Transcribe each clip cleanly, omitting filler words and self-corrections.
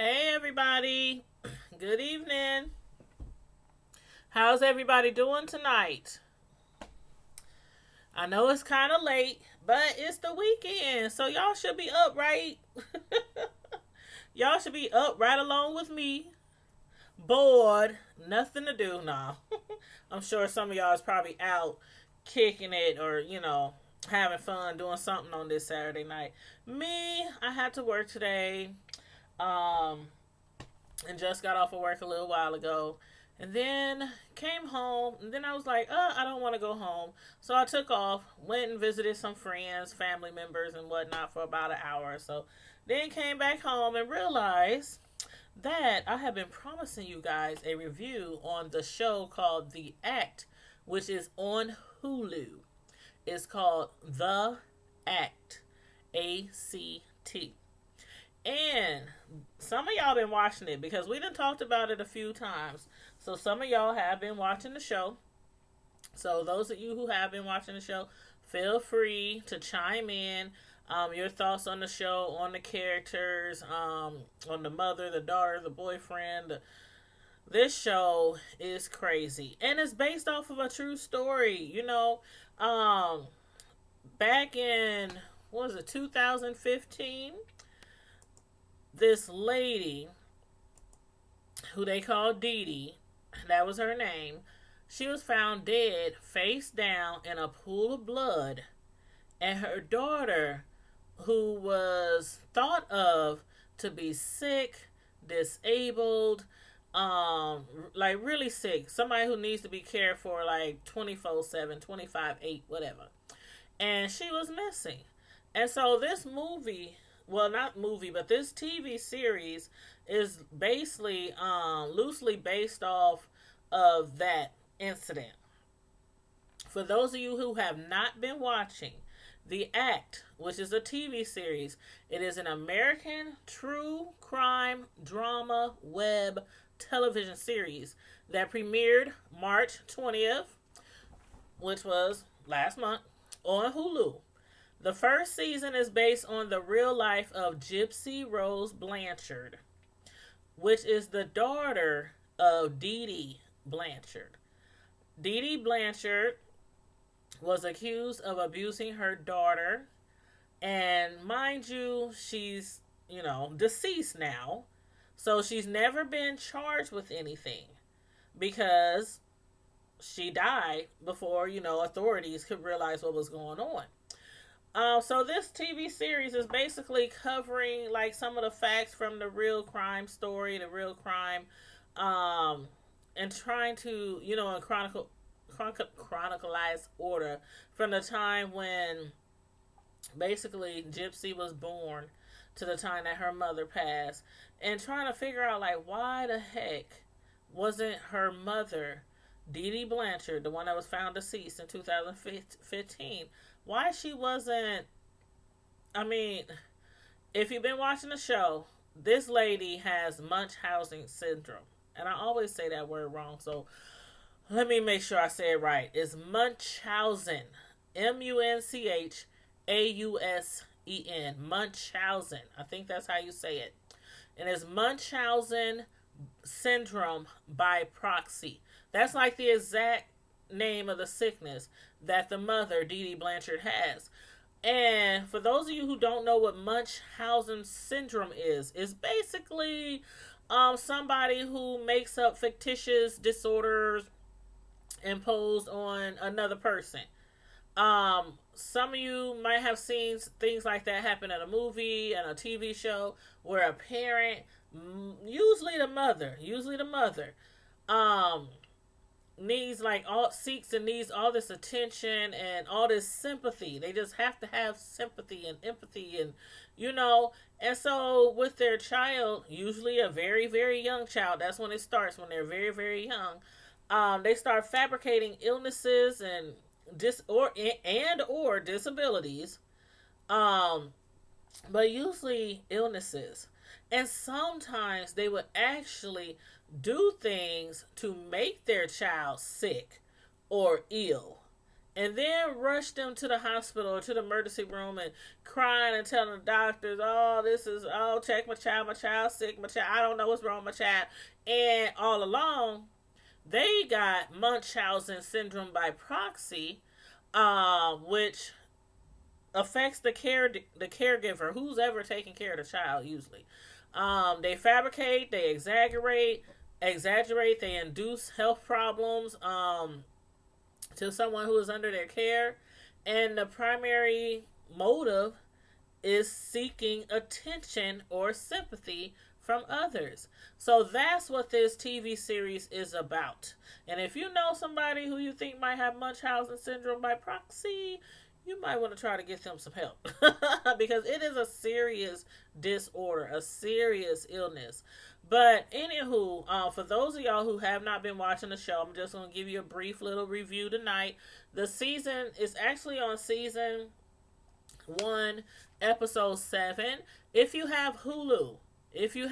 Hey everybody, good evening. How's everybody doing tonight? I know it's kind of late, but it's the weekend, so y'all should be up, right? Y'all should be up right along with me. Bored, nothing to do now. I'm sure some of y'all is probably out kicking it or, having fun doing something on this Saturday night. Me, I had to work today. Um, and just got off of work a little while ago. And then came home, and then I was like, I don't want to go home. So I took off, went and visited some friends, family members, and whatnot for about an hour or so. Then came back home and realized that I have been promising you guys a review on the show called The Act, which is on Hulu. It's called The Act, ACT. And some of y'all been watching it because we done talked about it a few times. So some of y'all have been watching the show. So those of you who have been watching the show, feel free to chime in. Your thoughts on the show, on the characters, on the mother, the daughter, the boyfriend. This show is crazy. And it's based off of a true story. Back in, what was it, 2015? This lady who they called Dee Dee, that was her name, she was found dead face down in a pool of blood. And her daughter, who was thought of to be sick, disabled, like really sick, somebody who needs to be cared for like 24/7, 25/8, whatever. And she was missing. And so this movie, well, not movie, but this TV series is basically loosely based off of that incident. For those of you who have not been watching, The Act, which is a TV series, it is an American true crime drama web television series that premiered March 20th, which was last month, on Hulu. The first season is based on the real life of Gypsy Rose Blanchard, which is the daughter of Dee Dee Blanchard. Dee Dee Blanchard was accused of abusing her daughter, and mind you, she's, deceased now. So she's never been charged with anything because she died before, authorities could realize what was going on. So this TV series is basically covering like some of the facts from the real crime story, the real crime, and trying to, in chronicalized order from the time when basically Gypsy was born to the time that her mother passed, and trying to figure out like why the heck wasn't her mother, Dee Dee Blanchard, the one that was found deceased in 2015, why she wasn't. I mean, if you've been watching the show, this lady has Munchausen syndrome. And I always say that word wrong, so let me make sure I say it right. It's Munchausen. Munchausen. Munchausen. I think that's how you say it. And it's Munchausen syndrome by proxy. That's like the exact name of the sickness that the mother, Dee Dee Blanchard, has. And for those of you who don't know what Munchausen syndrome is, it's basically somebody who makes up fictitious disorders imposed on another person. Some of you might have seen things like that happen in a movie and a TV show where a parent, usually the mother, um, needs like all seeks and needs all this attention and all this sympathy. They just have to have sympathy and empathy and and so with their child, usually a very, very young child, that's when it starts, when they're very, very young. They start fabricating illnesses and or disabilities, but usually illnesses. And sometimes they would actually do things to make their child sick or ill. and then rush them to the hospital or to the emergency room and crying and telling the doctors, oh, check my child sick, my child, I don't know what's wrong with my child. And all along, they got Munchausen syndrome by proxy, which affects the caregiver, who's ever taking care of the child usually. They fabricate, they exaggerate, they induce health problems to someone who is under their care, and the primary motive is seeking attention or sympathy from others. So that's what this TV series is about. And if you know somebody who you think might have Munchausen syndrome by proxy, you might want to try to get them some help because it is a serious disorder, a serious illness. But anywho, for those of y'all who have not been watching the show, I'm just going to give you a brief little review tonight. The season is actually on season 1, episode 7. If you have Hulu, and if you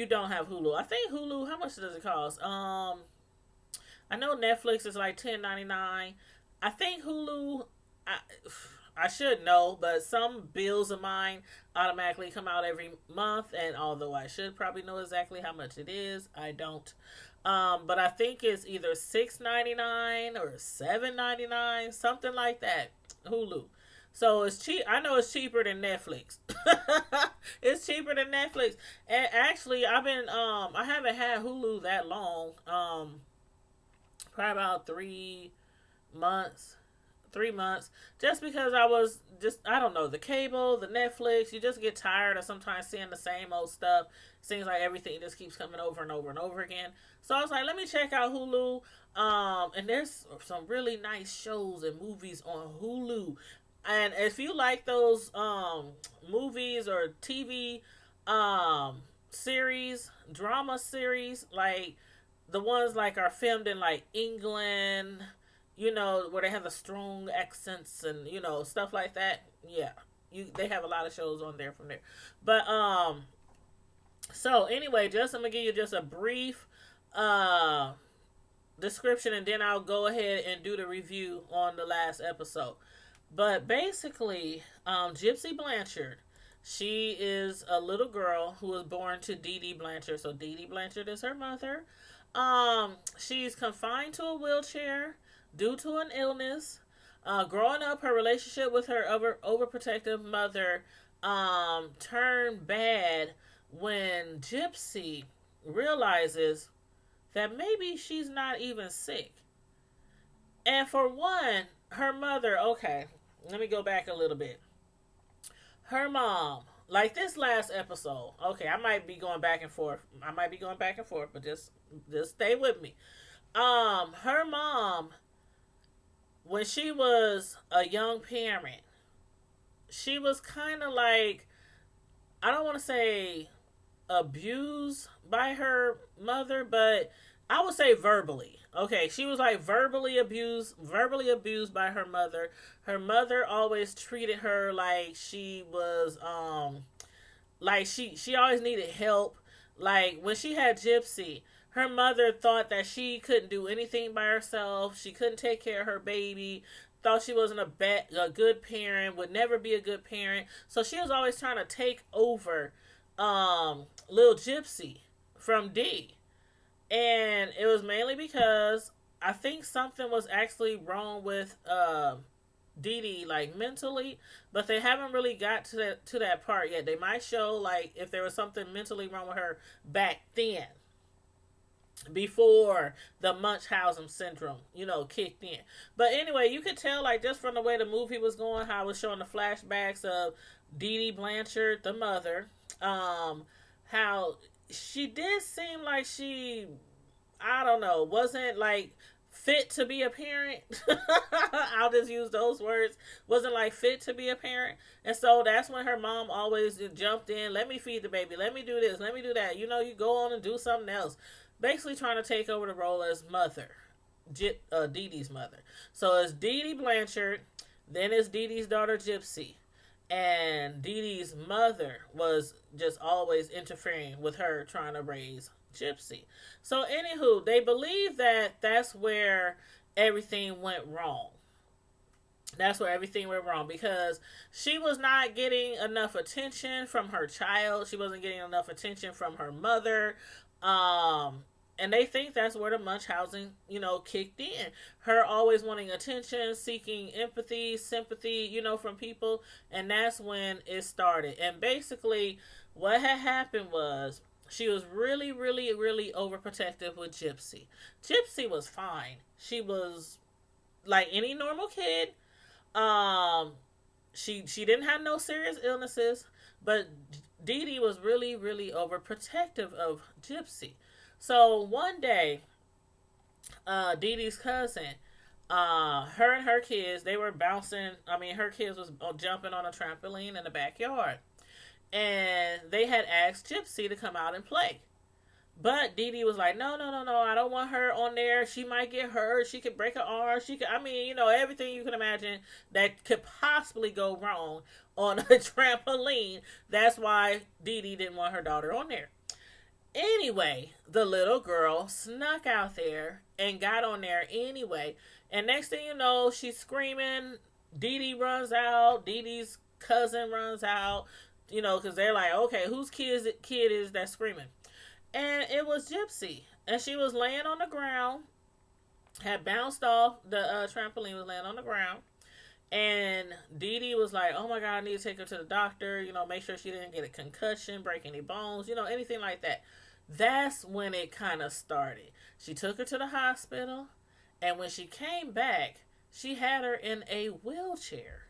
don't have Hulu, I think Hulu, how much does it cost? I know Netflix is like $10.99. I think Hulu, I should know, but some bills of mine automatically come out every month, and although I should probably know exactly how much it is, I don't. But I think it's either $6.99 or $7.99, something like that. Hulu. So it's cheap. I know it's cheaper than Netflix. It's cheaper than Netflix. And actually, I haven't had Hulu that long. Probably about 3 months. Just because I don't know, the cable, the Netflix, you just get tired of sometimes seeing the same old stuff. Seems like everything just keeps coming over and over and over again. So I was like, let me check out Hulu. And there's some really nice shows and movies on Hulu. And if you like those movies or TV series, drama series, like the ones like are filmed in like England, where they have the strong accents and stuff like that. Yeah, they have a lot of shows on there from there. But so anyway, I'm gonna give you just a brief description, and then I'll go ahead and do the review on the last episode. But basically, Gypsy Blanchard, she is a little girl who was born to Dee Dee Blanchard. So Dee Dee Blanchard is her mother. She's confined to a wheelchair due to an illness. Growing up, her relationship with her overprotective mother turned bad when Gypsy realizes that maybe she's not even sick. And for one, her mother, okay, let me go back a little bit. Her mom, like this last episode, okay, I might be going back and forth, but just stay with me. Her mom, when she was a young parent, she was kind of like, I don't want to say abused by her mother, but I would say verbally. Okay, she was like verbally abused by her mother. Her mother always treated her like she was like she always needed help. Like when she had Gypsy, her mother thought that she couldn't do anything by herself. She couldn't take care of her baby. Thought she wasn't a good parent, would never be a good parent. So she was always trying to take over little Gypsy from Dee. And it was mainly because I think something was actually wrong with Dee Dee, like mentally, but they haven't really got to that part yet. They might show like if there was something mentally wrong with her back then, before the Munchausen syndrome, kicked in. But anyway, you could tell like just from the way the movie was going, how it was showing the flashbacks of Dee Dee Blanchard, the mother, how she did seem like she, I don't know, wasn't like fit to be a parent. I'll just use those words. Wasn't like fit to be a parent. And so that's when her mom always jumped in. Let me feed the baby. Let me do this. Let me do that. You go on and do something else. Basically trying to take over the role as mother. Dee Dee's mother. So it's Dee Dee Blanchard. Then it's Dee Dee's daughter Gypsy. And Dee Dee's mother was just always interfering with her trying to raise Gypsy. So anywho, they believe that that's where everything went wrong. That's where everything went wrong, because she was not getting enough attention from her child. She wasn't getting enough attention from her mother. Um, and they think that's where the Munchausen, kicked in. Her always wanting attention, seeking empathy, sympathy, from people. And that's when it started. And basically, what had happened was she was really, really, really overprotective with Gypsy. Gypsy was fine. She was like any normal kid. um, she didn't have no serious illnesses, but Dee Dee was really, really overprotective of Gypsy. So one day, Dee Dee's cousin, her and her kids, they were bouncing. I mean, her kids was jumping on a trampoline in the backyard, and they had asked Gypsy to come out and play. But Dee Dee was like, no, no, no, no, I don't want her on there. She might get hurt. She could break her arm. She could, I mean, everything you can imagine that could possibly go wrong on a trampoline. That's why Dee Dee didn't want her daughter on there. Anyway, the little girl snuck out there and got on there anyway. And next thing you know, she's screaming. Dee Dee runs out. Dee Dee's cousin runs out. Because they're like, okay, whose kid is that screaming? And it was Gypsy. And she was laying on the ground, had bounced off the trampoline, was laying on the ground. And Dee Dee was like, oh my God, I need to take her to the doctor, make sure she didn't get a concussion, break any bones, anything like that. That's when it kind of started. She took her to the hospital. And when she came back, she had her in a wheelchair.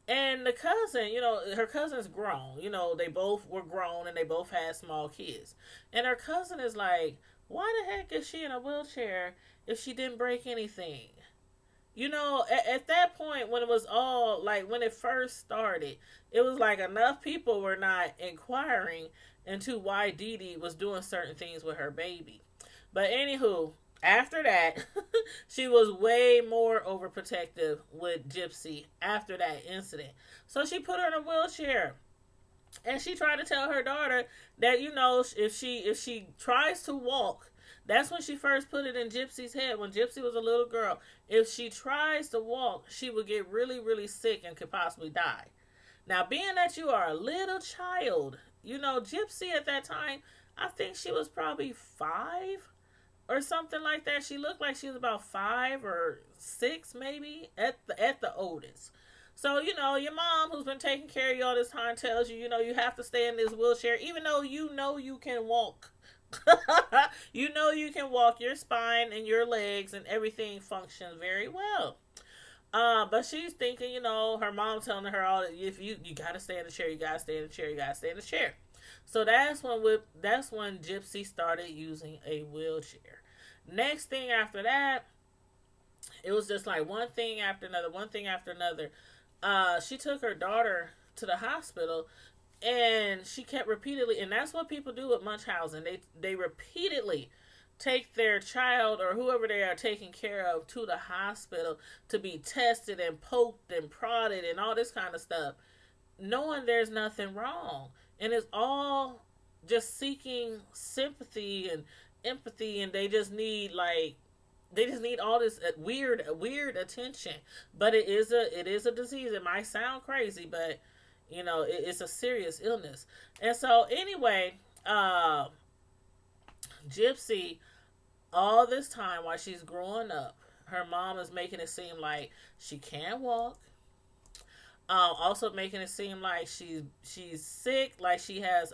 And the cousin, her cousin's grown. They both were grown and they both had small kids. And her cousin is like, why the heck is she in a wheelchair if she didn't break anything? At that point, when it was all, like, when it first started, it was like enough people were not inquiring into why Dee Dee was doing certain things with her baby. But anywho, after that, she was way more overprotective with Gypsy after that incident. So she put her in a wheelchair. And she tried to tell her daughter that, if she tries to walk, that's when she first put it in Gypsy's head, when Gypsy was a little girl. If she tries to walk, she would get really, really sick and could possibly die. Now, being that you are a little child, Gypsy at that time, I think she was probably 5 or something like that. She looked like she was about 5 or 6, maybe, at the oldest. So, your mom, who's been taking care of you all this time, tells you, you have to stay in this wheelchair, even though you can walk. You can walk. Your spine and your legs and everything functions very well. But she's thinking, her mom telling her all that, if you gotta stay in the chair, you gotta stay in the chair, you gotta stay in the chair. So that's when Gypsy started using a wheelchair. Next thing after that, it was just like one thing after another, one thing after another. She took her daughter to the hospital, and she kept repeatedly, and that's what people do with Munchausen. They repeatedly take their child or whoever they are taking care of to the hospital to be tested and poked and prodded and all this kind of stuff, knowing there's nothing wrong. And it's all just seeking sympathy and empathy, and they just need all this weird attention. But it is a disease. It might sound crazy, but it's a serious illness. And so anyway, Gypsy, all this time while she's growing up, her mom is making it seem like she can't walk. Also making it seem like she's sick, like she has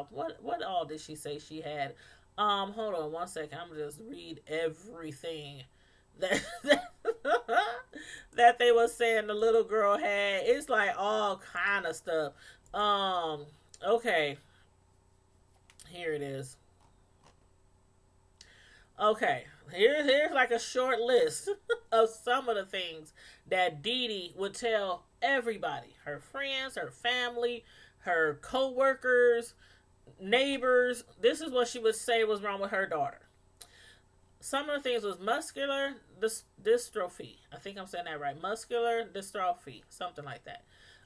what all did she say she had? Hold on one second. I'm gonna just read everything that that they were saying the little girl had. It's like all kind of stuff. Okay. Here it is. Okay, here's like a short list of some of the things that Dee Dee would tell everybody, her friends, her family, her co-workers, neighbors. This is what she would say was wrong with her daughter. Some of the things was muscular dystrophy. I think I'm saying that right. Muscular dystrophy, something like that.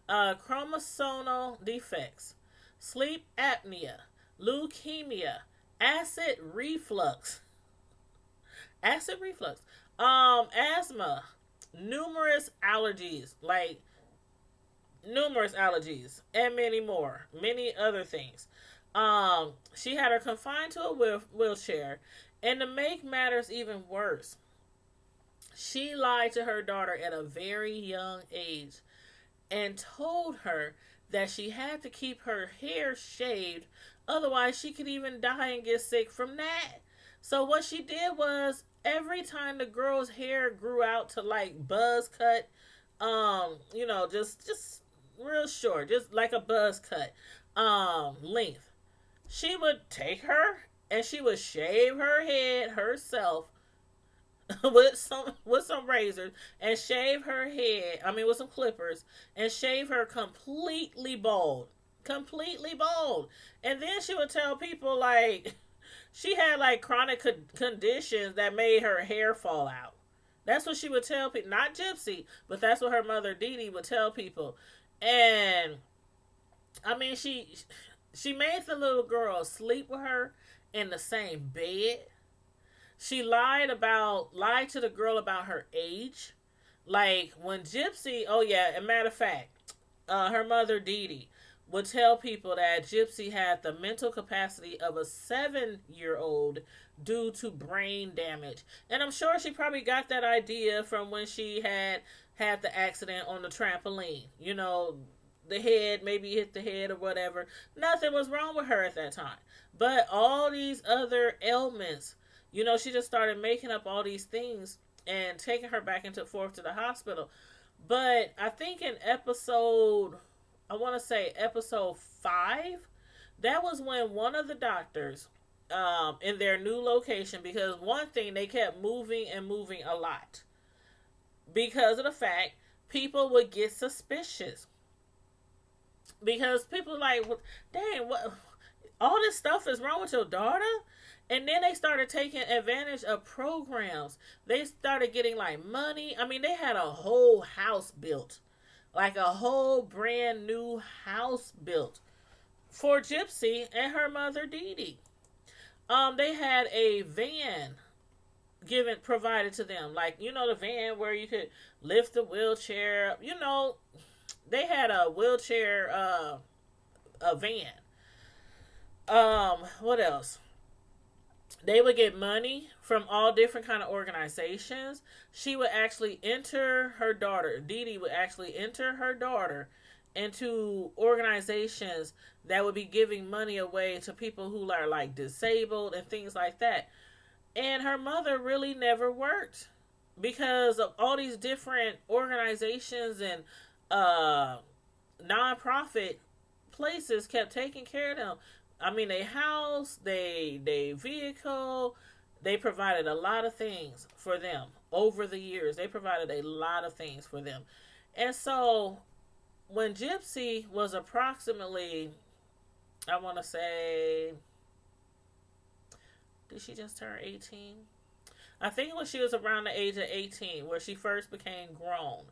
Chromosomal defects, sleep apnea, leukemia, acid reflux, Acid reflux, asthma, numerous allergies, like numerous allergies, and many more, many other things. She had her confined to a wheelchair, and to make matters even worse, she lied to her daughter at a very young age and told her that she had to keep her hair shaved, otherwise she could even die and get sick from that. So what she did was every time the girl's hair grew out to like buzz cut, just real short, just like a buzz cut length, she would take her and she would shave her head herself with some razors and shave her head. I mean, with some clippers and shave her completely bald. And then she would tell people like she had like chronic conditions that made her hair fall out. That's what she would tell people. Not Gypsy, but that's what her mother Dee Dee would tell people. And I mean, she made the little girl sleep with her in the same bed. She lied to the girl about her age. Like when Gypsy, oh yeah, a matter of fact, her mother Dee Dee would tell people that Gypsy had the mental capacity of a 7-year-old due to brain damage. And I'm sure she probably got that idea from when she had the accident on the trampoline. The head, maybe hit the head or whatever. Nothing was wrong with her at that time. But all these other ailments, she just started making up all these things and taking her back and forth to the hospital. But I think in I want to say episode 5, that was when one of the doctors in their new location, because one thing, they kept moving and moving a lot because of the fact people would get suspicious. Because people like, well, dang, what? All this stuff is wrong with your daughter? And then they started taking advantage of programs. They started getting like money. I mean, they had a whole house built, like a whole brand new house built for Gypsy and her mother Dee Dee. They had a van provided to them, like the van where you could lift the wheelchair. They had a wheelchair, a van. What else? They would get money from all different kind of organizations. She would actually enter her daughter. Dee Dee would actually enter her daughter into organizations that would be giving money away to people who are like disabled and things like that. And her mother really never worked because of all these different organizations and non-profit places kept taking care of them. I mean, they house, they vehicle, they provided a lot of things for them over the years. They provided a lot of things for them. And so when Gypsy was approximately, I want to say, did she just turn 18? I think when she was around the age of 18, where she first became grown.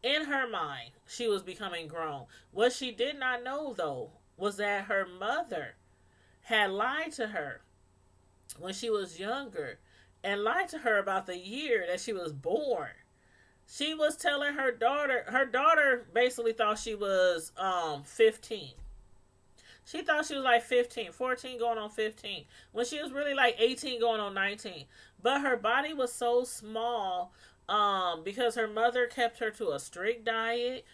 In her mind, she was becoming grown. What she did not know, though, was that her mother had lied to her when she was younger and lied to her about the year that she was born. She was telling her daughter basically thought she was 15. She thought she was like 15, 14 going on 15, when she was really like 18 going on 19. But her body was so small because her mother kept her to a strict diet.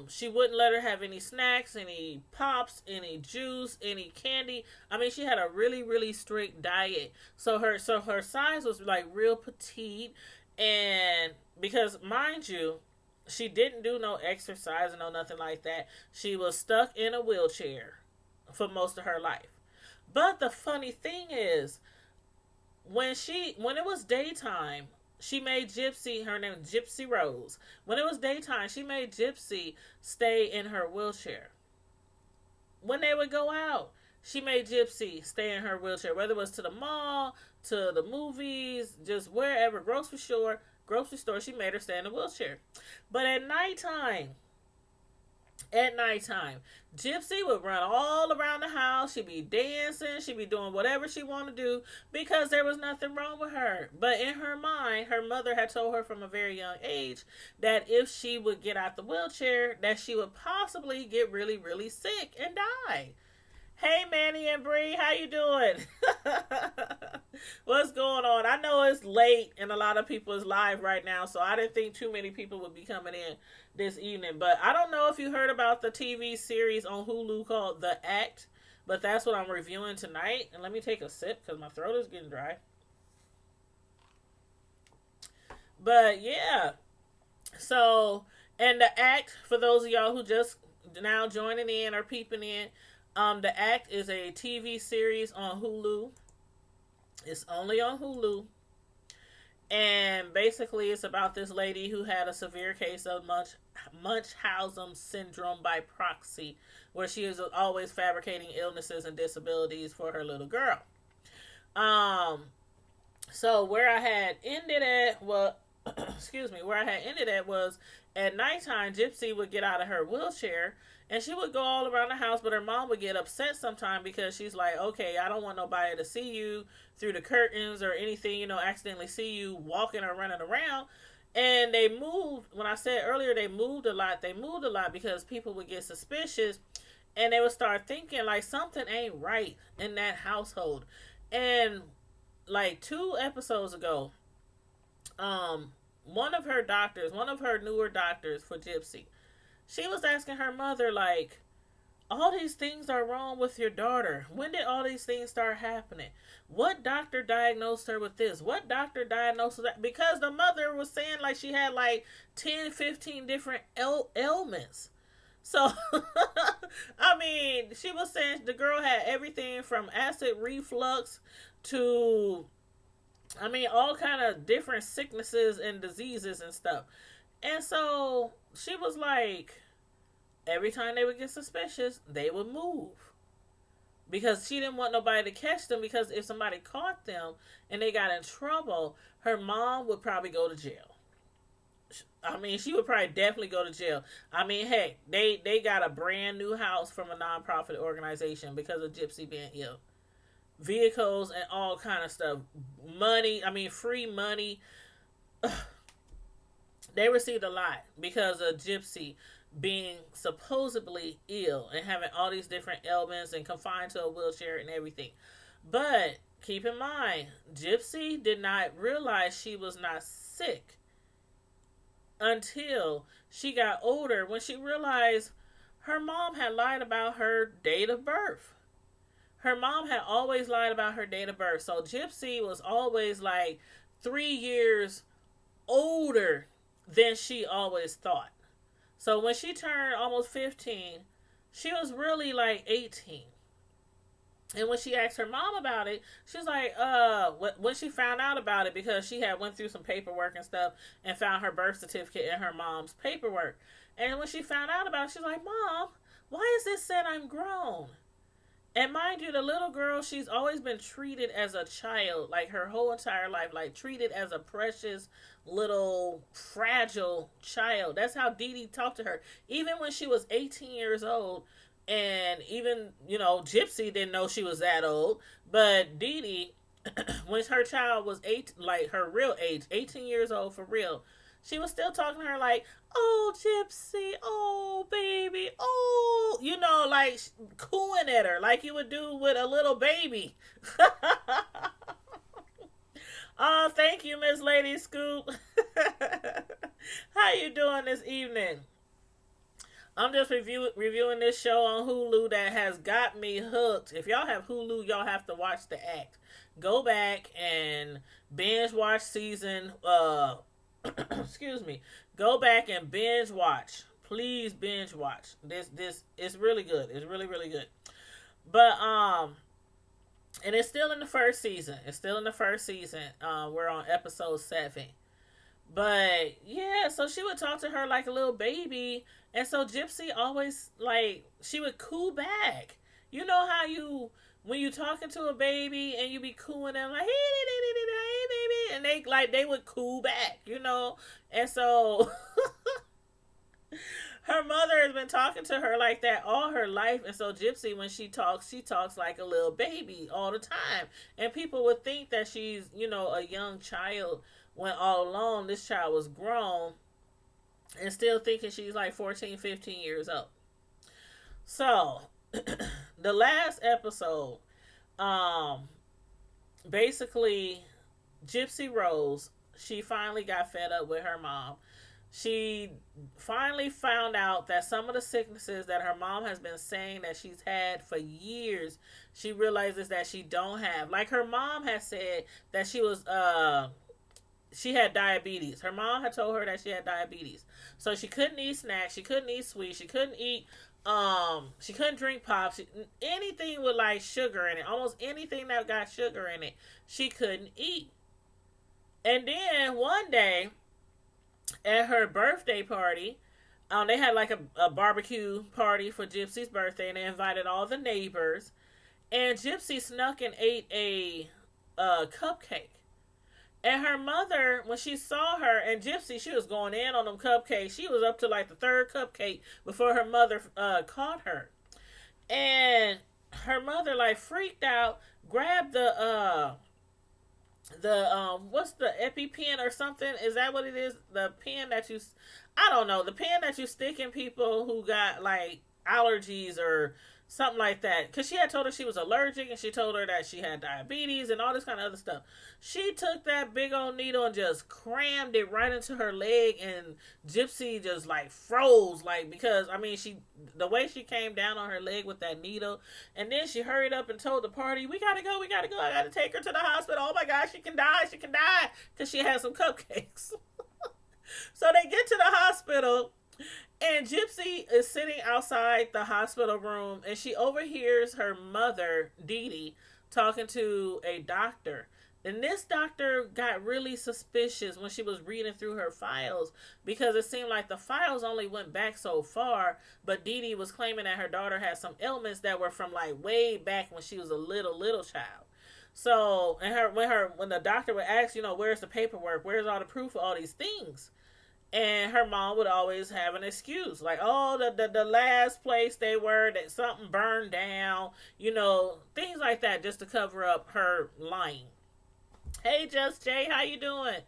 She wouldn't let her have any snacks, any pops, any juice, any candy. I mean, she had a really, really strict diet. So her size was like real petite. And because, mind you, she didn't do no exercise and no nothing like that. She was stuck in a wheelchair for most of her life. But the funny thing is, when it was daytime, she made Gypsy, her name Gypsy Rose. When it was daytime, she made Gypsy stay in her wheelchair. When they would go out, she made Gypsy stay in her wheelchair, whether it was to the mall, to the movies, just wherever, grocery store, she made her stay in a wheelchair. But at nighttime, At nighttime, Gypsy would run all around the house. She'd be dancing. She'd be doing whatever she wanted to do because there was nothing wrong with her. But in her mind, her mother had told her from a very young age that if she would get out the wheelchair, that she would possibly get really, really sick and die. Hey, Manny and Bree, how you doing? What's going on? I know it's late and a lot of people is live right now, so I didn't think too many people would be coming in this evening. But I don't know if you heard about the TV series on Hulu called The Act, but that's what I'm reviewing tonight. And let me take a sip because my throat is getting dry. But yeah, so and The Act, for those of y'all who just now joining in or peeping in, The Act is a TV series on Hulu. It's only on Hulu. And basically, it's about this lady who had a severe case of Munchausen syndrome by proxy, where she is always fabricating illnesses and disabilities for her little girl. Um, so where I had ended at, well, excuse me, where I had ended at was at nighttime, Gypsy would get out of her wheelchair and she would go all around the house, but her mom would get upset sometime because she's like, okay, I don't want nobody to see you through the curtains or anything, accidentally see you walking or running around. And they moved, when I said earlier they moved a lot, because people would get suspicious and they would start thinking like something ain't right in that household. And like 2 episodes ago, one of her newer doctors for Gypsy, she was asking her mother, like, all these things are wrong with your daughter. When did all these things start happening? What doctor diagnosed her with this? What doctor diagnosed her that? Because the mother was saying like she had like 10, 15 different ailments. So, I mean, she was saying the girl had everything from acid reflux to, I mean, all kind of different sicknesses and diseases and stuff. And so she was like, every time they would get suspicious, they would move. Because she didn't want nobody to catch them, because if somebody caught them and they got in trouble, her mom would probably go to jail. I mean, she would probably definitely go to jail. I mean, heck, they got a brand new house from a nonprofit organization because of Gypsy being ill. Vehicles and all kind of stuff. Money, I mean, free money. They received a lot because of Gypsy being supposedly ill and having all these different ailments and confined to a wheelchair and everything. But keep in mind, Gypsy did not realize she was not sick until she got older, when she realized her mom had lied about her date of birth. Her mom had always lied about her date of birth. So Gypsy was always like 3 years older than she always thought. So when she turned almost 15, she was really like 18. And when she asked her mom about it, she was like, when she found out about it, because she had went through some paperwork and stuff and found her birth certificate in her mom's paperwork. And when she found out about it, she's like, Mom, why is it said I'm grown? And mind you, the little girl, she's always been treated as a child, like her whole entire life, like treated as a precious little fragile child. That's how Dee Dee talked to her. Even when she was 18 years old, and even, Gypsy didn't know she was that old, but Dee Dee, when her child was like her real age, 18 years old for real, she was still talking to her like, oh, Gypsy, oh, baby, oh, like cooing at her like you would do with a little baby. Oh, thank you, Miss Lady Scoop. How you doing this evening? I'm just reviewing this show on Hulu that has got me hooked. If y'all have Hulu, y'all have to watch The Act. Go back and binge watch season, excuse me. Go back and binge watch. Please binge watch. This is really good. It's really, really good. But, and it's still in the first season. We're on episode 7. But yeah, so she would talk to her like a little baby, and so Gypsy always, like, she would coo back. You know how when you talking to a baby and you be cooing them like, hey baby, and they would coo back, and so Her mother has been talking to her like that all her life, and so Gypsy, when she talks like a little baby all the time, and people would think that she's, a young child, when all along this child was grown and still thinking she's like 14, 15 years old. So, the last episode, um, basically, Gypsy Rose, she finally got fed up with her mom. She finally found out that some of the sicknesses that her mom has been saying that she's had for years, she realizes that she don't have. Like her mom had said that she had diabetes. Her mom had told her that she had diabetes. So she couldn't eat snacks, she couldn't eat sweets, she couldn't drink pop, anything with like sugar in it, almost anything that got sugar in it, she couldn't eat. And then one day at her birthday party, they had like a barbecue party for Gypsy's birthday, and they invited all the neighbors. And Gypsy snuck and ate a cupcake. And her mother, when she saw her, and Gypsy, she was going in on them cupcakes. She was up to like the third cupcake before her mother caught her. And her mother like freaked out, grabbed the what's the EpiPen or something? Is that what it is? The pen that I don't know, the pen that you stick in people who got like allergies or something like that. Because she had told her she was allergic, and she told her that she had diabetes and all this kind of other stuff. She took that big old needle and just crammed it right into her leg, and Gypsy just like froze, like, because the way she came down on her leg with that needle, and then she hurried up and told the party, we gotta go, I gotta take her to the hospital. Oh my gosh, she can die, because she had some cupcakes. So they get to the hospital, and Gypsy is sitting outside the hospital room, and she overhears her mother, Dee Dee, talking to a doctor. And this doctor got really suspicious when she was reading through her files, because it seemed like the files only went back so far, but Dee Dee was claiming that her daughter had some ailments that were from like way back when she was a little child. So, and when the doctor would ask, where's the paperwork? Where's all the proof of all these things? And her mom would always have an excuse, like, oh, the last place they were, that something burned down, things like that, just to cover up her lying. Hey, Just Jay, how you doing?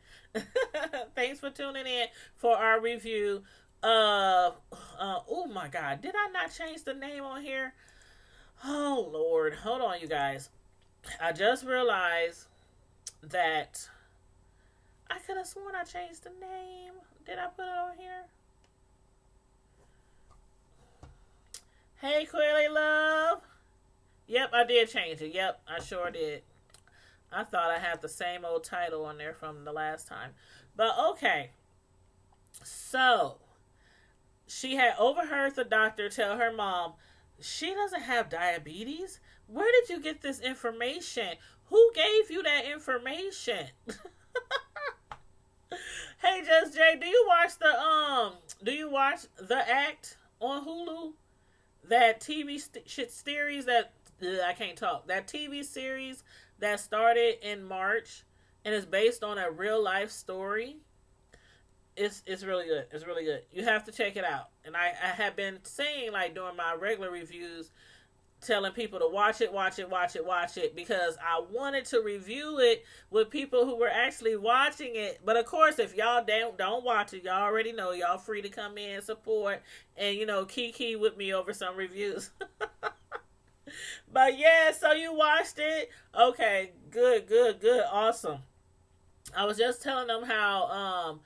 Thanks for tuning in for our review of, oh my God, did I not change the name on here? Oh, Lord. Hold on, you guys. I just realized that I could have sworn I changed the name. Did I put it on here? Hey, Quilly Love. Yep, I did change it. Yep, I sure did. I thought I had the same old title on there from the last time. But okay. So, she had overheard the doctor tell her mom, she doesn't have diabetes. Where did you get this information? Who gave you that information? Hey, Just Jay, do you watch The Act on Hulu? That TV series that I can't talk. That TV series that started in March and is based on a real life story. It's really good. It's really good. You have to check it out. And I have been saying, like, during my regular reviews, telling people to watch it, because I wanted to review it with people who were actually watching it. But of course, if y'all don't watch it, y'all already know, y'all free to come in, support, and kiki with me over some reviews. But yeah, so you watched it. Okay, good, awesome. I was just telling them how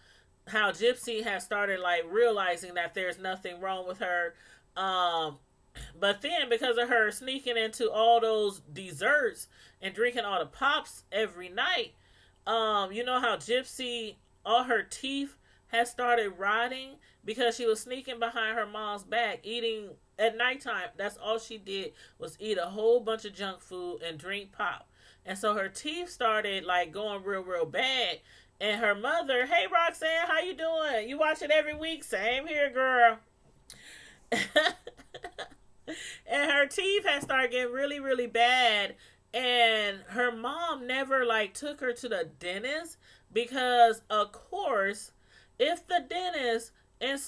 Gypsy has started like realizing that there's nothing wrong with her. But then, because of her sneaking into all those desserts and drinking all the pops every night, you know how Gypsy, all her teeth has started rotting because she was sneaking behind her mom's back, eating at nighttime. That's all she did, was eat a whole bunch of junk food and drink pop. And so her teeth started like going real bad. And her mother, hey Roxanne, how you doing? You watch it every week? Same here, girl. And her teeth had started getting really bad, and her mom never like took her to the dentist, because of course, if the dentist and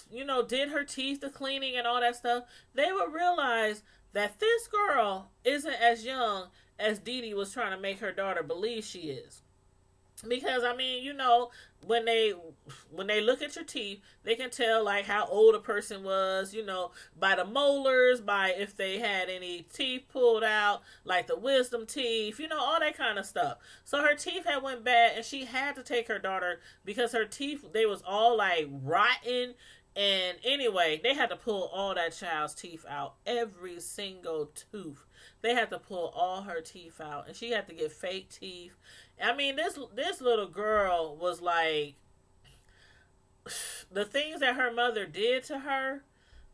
did her teeth, the cleaning and all that stuff, they would realize that this girl isn't as young as Dee Dee was trying to make her daughter believe she is. Because I mean, when they look at your teeth, they can tell like how old a person was, by the molars, by if they had any teeth pulled out, like the wisdom teeth, all that kind of stuff. So her teeth had went bad, and she had to take her daughter because her teeth, they was all like rotten. And anyway, they had to pull all that child's teeth out, every single tooth. They had to pull all her teeth out, and she had to get fake teeth. I mean, this little girl was like, the things that her mother did to her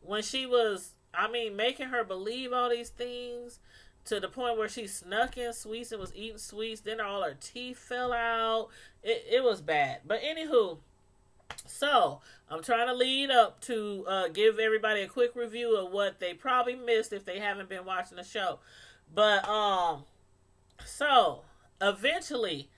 when she was, I mean, making her believe all these things to the point where she snuck in sweets and was eating sweets. Then all her teeth fell out. It was bad. But anywho, so I'm trying to lead up to give everybody a quick review of what they probably missed if they haven't been watching the show. But so eventually,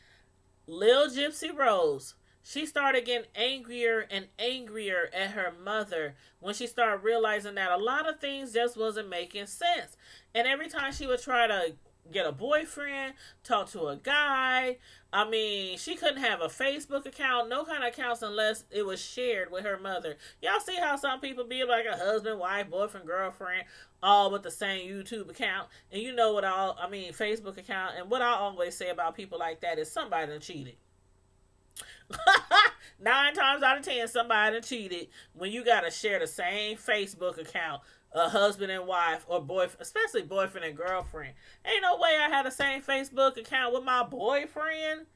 Lil Gypsy Rose, she started getting angrier and angrier at her mother when she started realizing that a lot of things just wasn't making sense. And every time she would try to get a boyfriend, talk to a guy, I mean, she couldn't have a Facebook account, no kind of accounts unless it was shared with her mother. Y'all see how some people be like a husband, wife, boyfriend, girlfriend, all with the same YouTube account. And you know what Facebook account. And what I always say about people like that is somebody done cheated. 9 times out of 10, somebody done cheated when you got to share the same Facebook account. A husband and wife, or boyfriend, especially boyfriend and girlfriend. Ain't no way I had the same Facebook account with my boyfriend.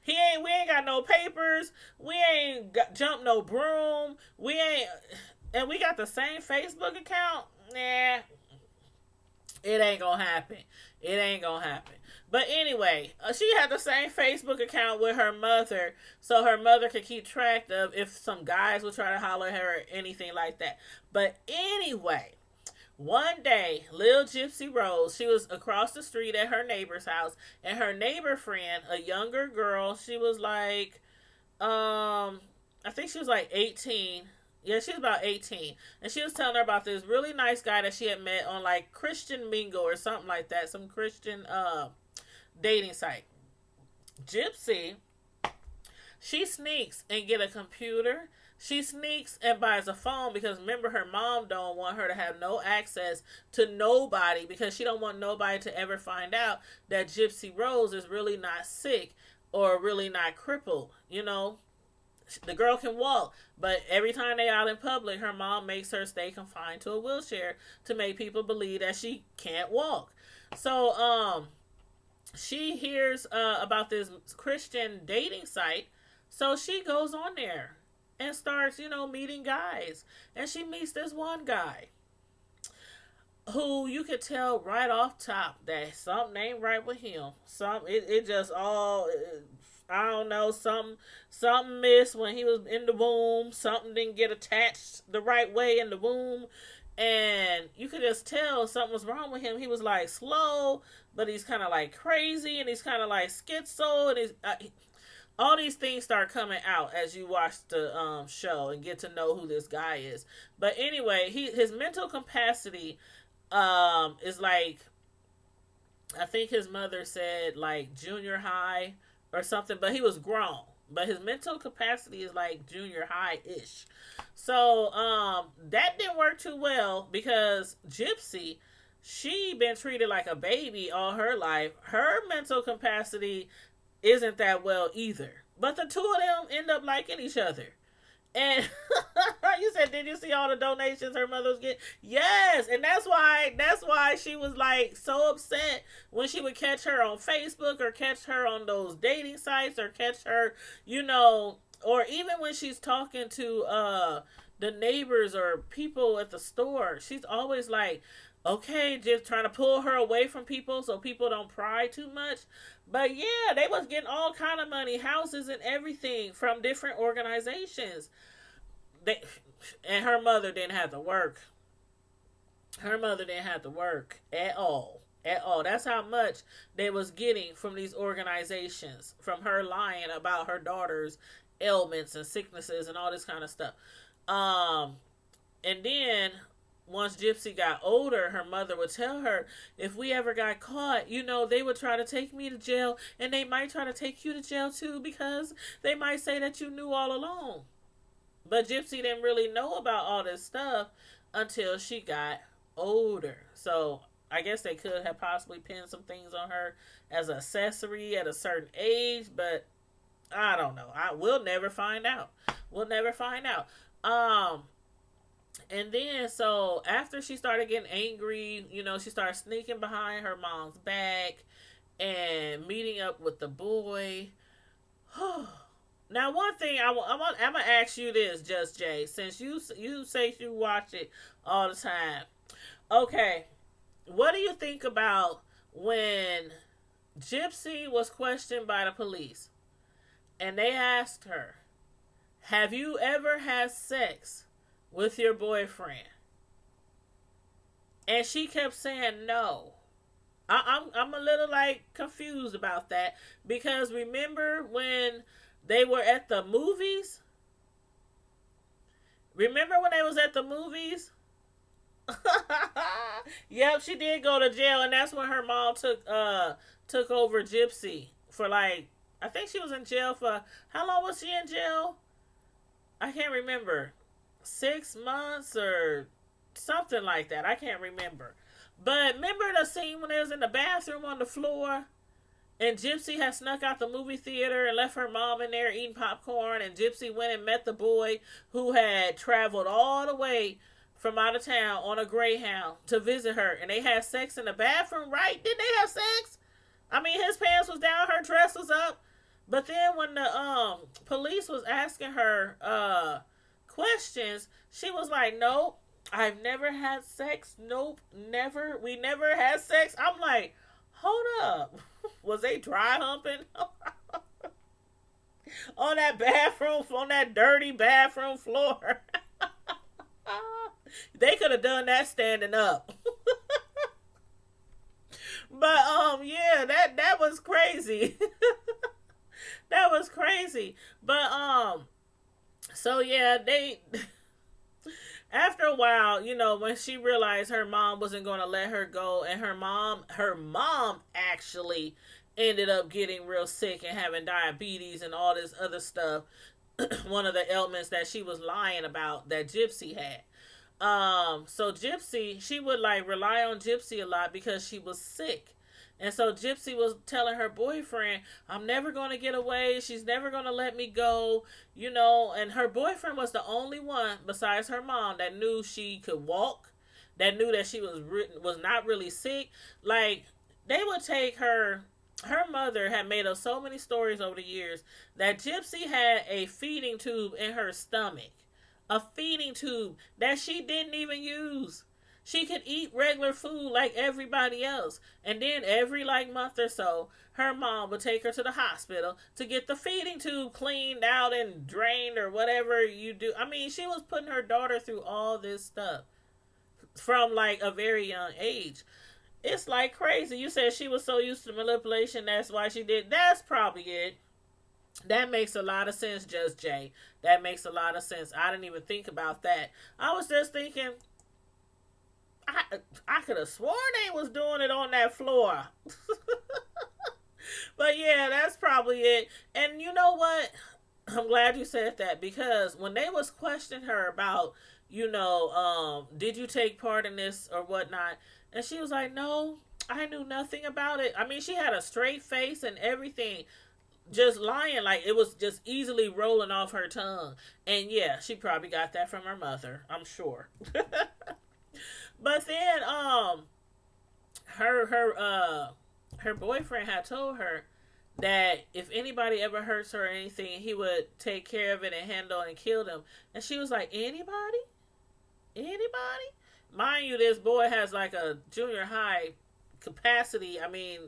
We ain't got no papers. We ain't jumped no broom. And we got the same Facebook account. Nah, it ain't gonna happen. But anyway, she had the same Facebook account with her mother, so her mother could keep track of if some guys would try to holler at her or anything like that. But anyway, one day, Lil Gypsy Rose, she was across the street at her neighbor's house, and her neighbor friend, a younger girl, she was like, I think she was like 18. Yeah, she was about 18. And she was telling her about this really nice guy that she had met on like Christian Mingle or something like that. Some Christian dating site. Gypsy, she sneaks and get a computer. She sneaks and buys a phone because remember her mom don't want her to have no access to nobody because she don't want nobody to ever find out that Gypsy Rose is really not sick or really not crippled, The girl can walk, but every time they out in public, her mom makes her stay confined to a wheelchair to make people believe that she can't walk. So, she hears about this Christian dating site, so she goes on there and starts, meeting guys. And she meets this one guy who you could tell right off top that something ain't right with him. It just all... I don't know, something missed when he was in the womb. Something didn't get attached the right way in the womb. And you could just tell something was wrong with him. He was like slow, but he's kind of like crazy, and he's kind of like schizo. And all these things start coming out as you watch the show and get to know who this guy is. But anyway, his mental capacity is like, I think his mother said like junior high or something, but he was grown. But his mental capacity is like junior high-ish. So, that didn't work too well because Gypsy, she been treated like a baby all her life. Her mental capacity isn't that well either. But the two of them end up liking each other. And you said, did you see all the donations her mother was getting? Yes, and that's why she was like so upset when she would catch her on Facebook or catch her on those dating sites or catch her, or even when she's talking to the neighbors or people at the store. She's always like, okay, just trying to pull her away from people so people don't pry too much. But yeah, they was getting all kind of money, houses and everything from different organizations. And her mother didn't have to work. Her mother didn't have to work at all. At all. That's how much they was getting from these organizations, from her lying about her daughter's ailments and sicknesses and all this kind of stuff. Um, and then once Gypsy got older, her mother would tell her, if we ever got caught, they would try to take me to jail, and they might try to take you to jail too, because they might say that you knew all along. But Gypsy didn't really know about all this stuff until she got older. So I guess they could have possibly pinned some things on her as an accessory at a certain age, but I don't know. We'll never find out. We'll never find out. And then so after she started getting angry, she started sneaking behind her mom's back and meeting up with the boy. Now, one thing I'm gonna ask you this, Just Jay, since you say you watch it all the time. Okay, what do you think about when Gypsy was questioned by the police and they asked her, "Have you ever had sex with your boyfriend?" And she kept saying no. I'm a little like confused about that, because remember when they were at the movies? Remember when they was at the movies? Yep, she did go to jail, and that's when her mom took over Gypsy for, like, I think she was in jail for, how long was she in jail? I can't remember. 6 months or something like that. I can't remember. But remember the scene when they was in the bathroom on the floor, and Gypsy had snuck out the movie theater and left her mom in there eating popcorn, and Gypsy went and met the boy who had traveled all the way from out of town on a Greyhound to visit her, and they had sex in the bathroom, right? Didn't they have sex? I mean, his pants was down, her dress was up. But then when the police was asking her questions, she was like, "Nope, I've never had sex. Nope, never. We never had sex." I'm like, hold up. Was they dry humping on that dirty bathroom floor? They could have done that standing up. But yeah, that was crazy. That was crazy. But so yeah, they after a while, when she realized her mom wasn't going to let her go, and her mom actually ended up getting real sick and having diabetes and all this other stuff. One of the ailments that she was lying about that Gypsy had. So Gypsy, she would like rely on Gypsy a lot because she was sick. And so Gypsy was telling her boyfriend, "I'm never going to get away. She's never going to let me go." And her boyfriend was the only one besides her mom that knew she could walk, that knew that she was not really sick. Like, they would take her. Her mother had made up so many stories over the years that Gypsy had a feeding tube in her stomach. A feeding tube that she didn't even use. She could eat regular food like everybody else. And then every like month or so, her mom would take her to the hospital to get the feeding tube cleaned out and drained or whatever you do. I mean, she was putting her daughter through all this stuff from like a very young age. It's like crazy. You said she was so used to manipulation, that's why she did. That's probably it. That makes a lot of sense, Just Jay. That makes a lot of sense. I didn't even think about that. I was just thinking, I could have sworn they was doing it on that floor. But yeah, that's probably it. And you know what? I'm glad you said that, because when they was questioning her about, did you take part in this or whatnot, and she was like, "No, I knew nothing about it." I mean, she had a straight face and everything, just lying, like it was just easily rolling off her tongue. And yeah, she probably got that from her mother, I'm sure. But then her boyfriend had told her that if anybody ever hurts her or anything, he would take care of it and handle and kill them. And she was like, "Anybody? Anybody?" Mind you, this boy has like a junior high capacity. I mean,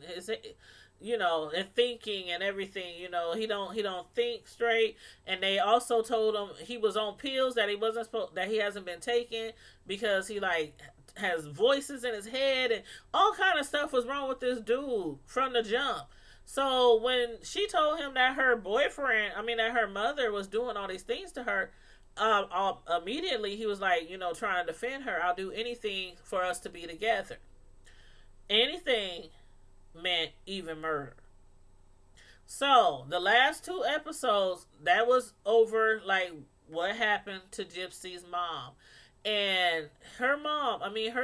and thinking and everything. He don't think straight. And they also told him he was on pills that he wasn't supposed, that he hasn't been taking, because he like has voices in his head, and all kind of stuff was wrong with this dude from the jump. So when she told him that her boyfriend, I mean that her mother was doing all these things to her, immediately he was like, trying to defend her. I'll do anything for us to be together. Anything meant even murder. So the last two episodes, that was over, like what happened to Gypsy's mom. And her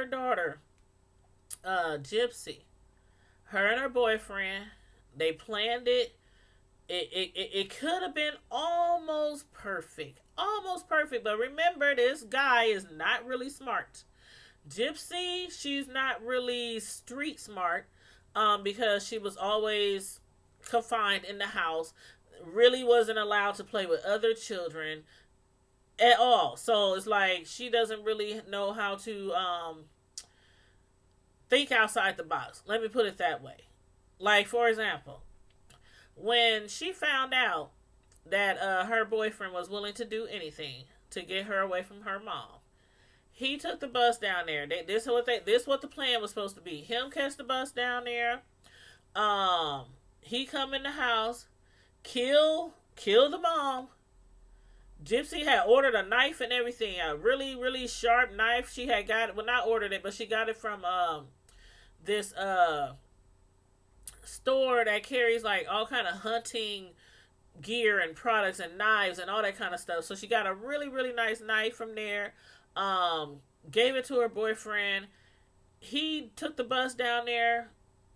daughter, Gypsy, her and her boyfriend, they planned it. It could have been almost perfect. Almost perfect. But remember, this guy is not really smart. Gypsy, she's not really street smart, because she was always confined in the house, really wasn't allowed to play with other children at all. So it's like she doesn't really know how to think outside the box. Let me put it that way. Like, for example, when she found out that her boyfriend was willing to do anything to get her away from her mom, he took the bus down there. This is what the plan was supposed to be. Him catch the bus down there. He come in the house, kill the mom. Gypsy had ordered a knife and everything, a really, really sharp knife. She had got it, well, not ordered it, but she got it from this store that carries like all kind of hunting gear and products and knives and all that kind of stuff. So she got a really, really nice knife from there. Gave it to her boyfriend. He took the bus down there,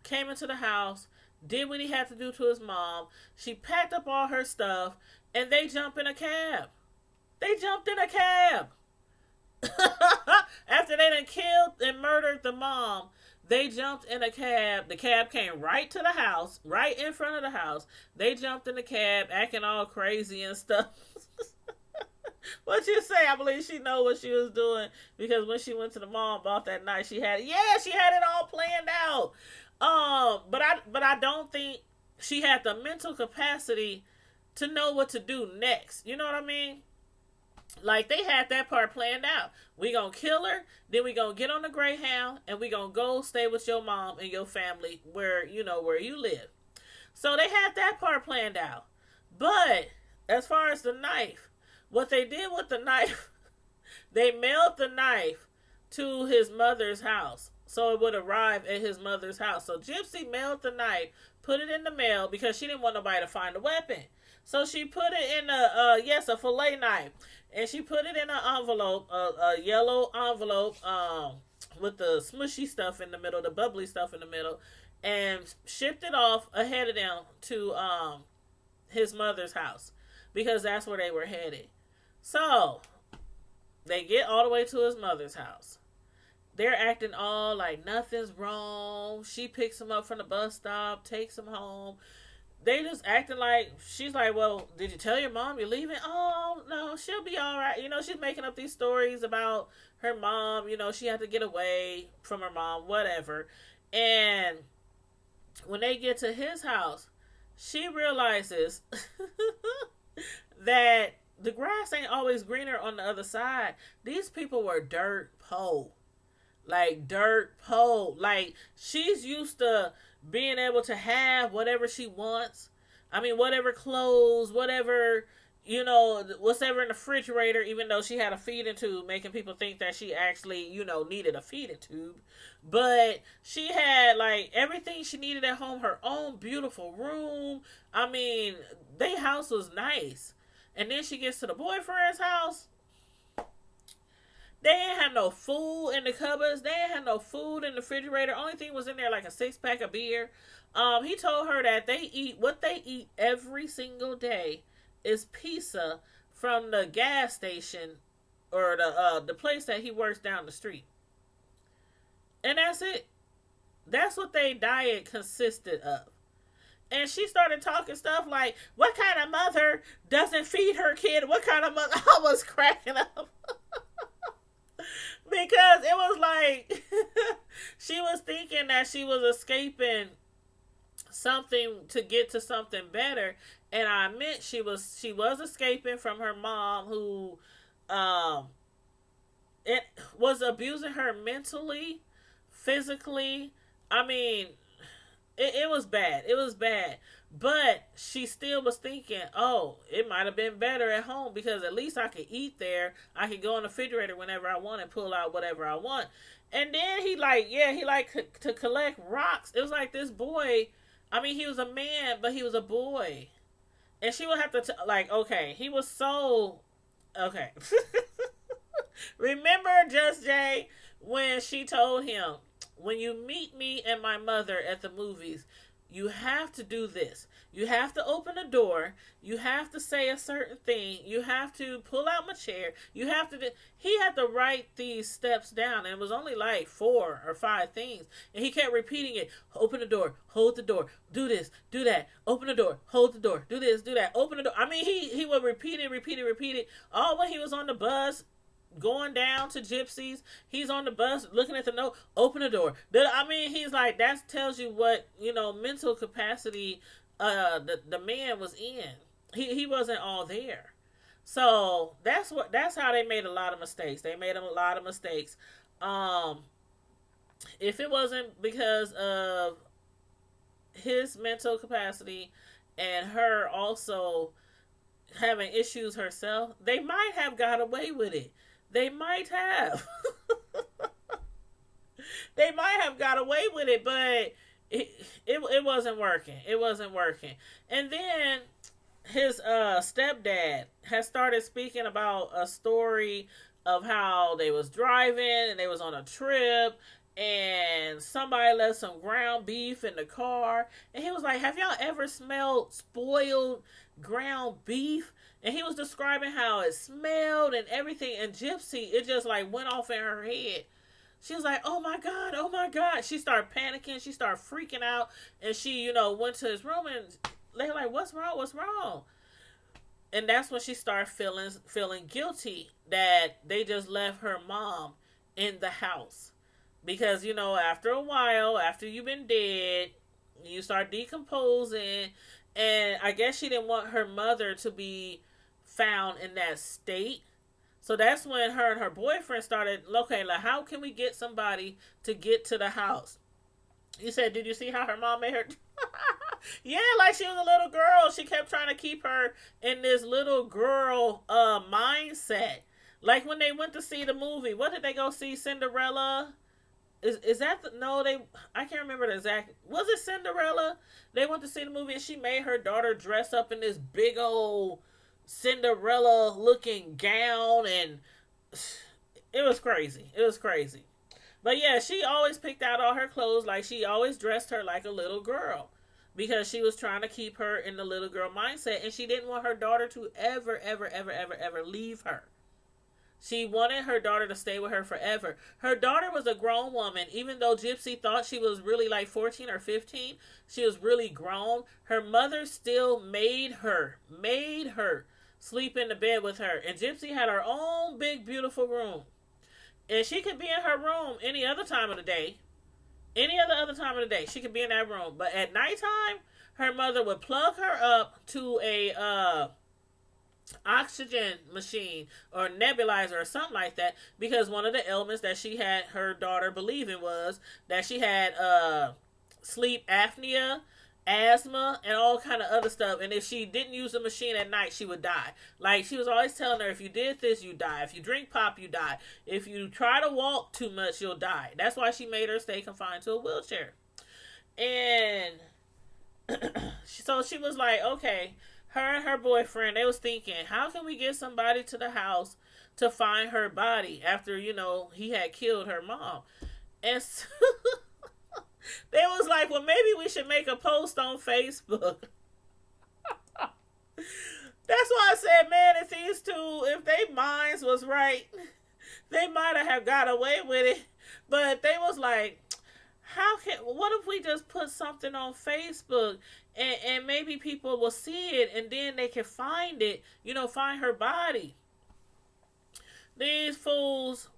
came into the house, did what he had to do to his mom. She packed up all her stuff, and they jumped in a cab. After they done killed and murdered the mom, they jumped in a cab. The cab came right to the house, right in front of the house. They jumped in the cab, acting all crazy and stuff. What you say? I believe she know what she was doing, because when she went to the mall and bought that knife, she had it all planned out. But I don't think she had the mental capacity to know what to do next. You know what I mean? Like, they had that part planned out. We gonna kill her, then we gonna get on the Greyhound, and we gonna go stay with your mom and your family where you live. So they had that part planned out. But as far as the knife, what they did with the knife, they mailed the knife to his mother's house, so it would arrive at his mother's house. So Gypsy mailed the knife, put it in the mail, because she didn't want nobody to find a weapon. So she put it in a fillet knife, and she put it in an envelope, a yellow envelope, with the smushy stuff in the middle, the bubbly stuff in the middle, and shipped it off ahead of them to his mother's house, because that's where they were headed. So they get all the way to his mother's house. They're acting all like nothing's wrong. She picks him up from the bus stop, takes him home. They just acting like, she's like, well, did you tell your mom you're leaving? Oh, no, she'll be all right. She's making up these stories about her mom. She had to get away from her mom, whatever. And when they get to his house, she realizes that the grass ain't always greener on the other side. These people were dirt poor. Like, dirt poor. Like, she's used to being able to have whatever she wants. I mean, whatever clothes, whatever, whatever in the refrigerator, even though she had a feeding tube, making people think that she actually, needed a feeding tube. But she had, like, everything she needed at home, her own beautiful room. I mean, their house was nice. And then she gets to the boyfriend's house. They ain't had no food in the cupboards. They ain't had no food in the refrigerator. Only thing was in there like a 6-pack of beer. He told her that what they eat every single day is pizza from the gas station or the place that he works down the street. And that's it. That's what their diet consisted of. And she started talking stuff like, what kind of mother doesn't feed her kid? What kind of mother? I was cracking up. Because it was like, she was thinking that she was escaping something to get to something better. And I admit she was escaping from her mom, who it was abusing her mentally, physically. I mean, it was bad. It was bad. But she still was thinking, oh, it might have been better at home because at least I could eat there. I could go in the refrigerator whenever I want and pull out whatever I want. And then he liked to collect rocks. It was like this boy. I mean, he was a man, but he was a boy. And she would have to, okay, he was so, okay. Remember Just Jay when she told him, when you meet me and my mother at the movies, you have to do this. You have to open a door. You have to say a certain thing. You have to pull out my chair. You have to do. He had to write these steps down, and it was only like 4 or 5 things. And he kept repeating it. Open the door. Hold the door. Do this. Do that. Open the door. Hold the door. Do this. Do that. Open the door. I mean, he would repeat it. All when he was on the bus going down to Gypsy's. He's on the bus looking at the note. Open the door. I mean, he's like, that tells you what, mental capacity the man was in. He wasn't all there. So that's how they made a lot of mistakes. They made a lot of mistakes. If it wasn't because of his mental capacity and her also having issues herself, they might have got away with it. They might have. They might have got away with it, but it wasn't working. It wasn't working. And then his stepdad has started speaking about a story of how they was driving and they was on a trip and somebody left some ground beef in the car. And he was like, have y'all ever smelled spoiled ground beef? And he was describing how it smelled and everything. And Gypsy, it just like went off in her head. She was like, oh my God, oh my God. She started panicking. She started freaking out. And she, went to his room and they were like, what's wrong? What's wrong? And that's when she started feeling guilty that they just left her mom in the house. Because, after a while, after you've been dead, you start decomposing. And I guess she didn't want her mother to be found in that state. So that's when her and her boyfriend started, okay, like, how can we get somebody to get to the house? You said, did you see how her mom made her? Yeah, like she was a little girl. She kept trying to keep her in this little girl mindset. Like when they went to see the movie, what did they go see? Cinderella? Is that no? I can't remember the exact. Was it Cinderella? They went to see the movie and she made her daughter dress up in this big old Cinderella looking gown, and it was crazy. It was crazy. But yeah, she always picked out all her clothes, like she always dressed her like a little girl because she was trying to keep her in the little girl mindset, and she didn't want her daughter to ever leave her. She wanted her daughter to stay with her forever. Her daughter was a grown woman. Even though Gypsy thought she was really like 14 or 15, she was really grown. Her mother still made her sleep in the bed with her. And Gypsy had her own big, beautiful room. And she could be in her room any other time of the day. Any other time of the day, she could be in that room. But at nighttime, her mother would plug her up to a oxygen machine or nebulizer or something like that, because one of the ailments that she had her daughter believing was that she had sleep apnea, asthma, and all kind of other stuff. And if she didn't use the machine at night, she would die. Like she was always telling her, if you did this, you die. If you drink pop, you die. If you try to walk too much, you'll die. That's why she made her stay confined to a wheelchair. And so she was like, okay, her and her boyfriend, they was thinking, how can we get somebody to the house to find her body after, he had killed her mom? And so they was like, well, maybe we should make a post on Facebook. That's why I said, man, if these two, if their minds was right, they might have got away with it. But they was like, what if we just put something on Facebook and maybe people will see it and then they can find it, find her body. These fools,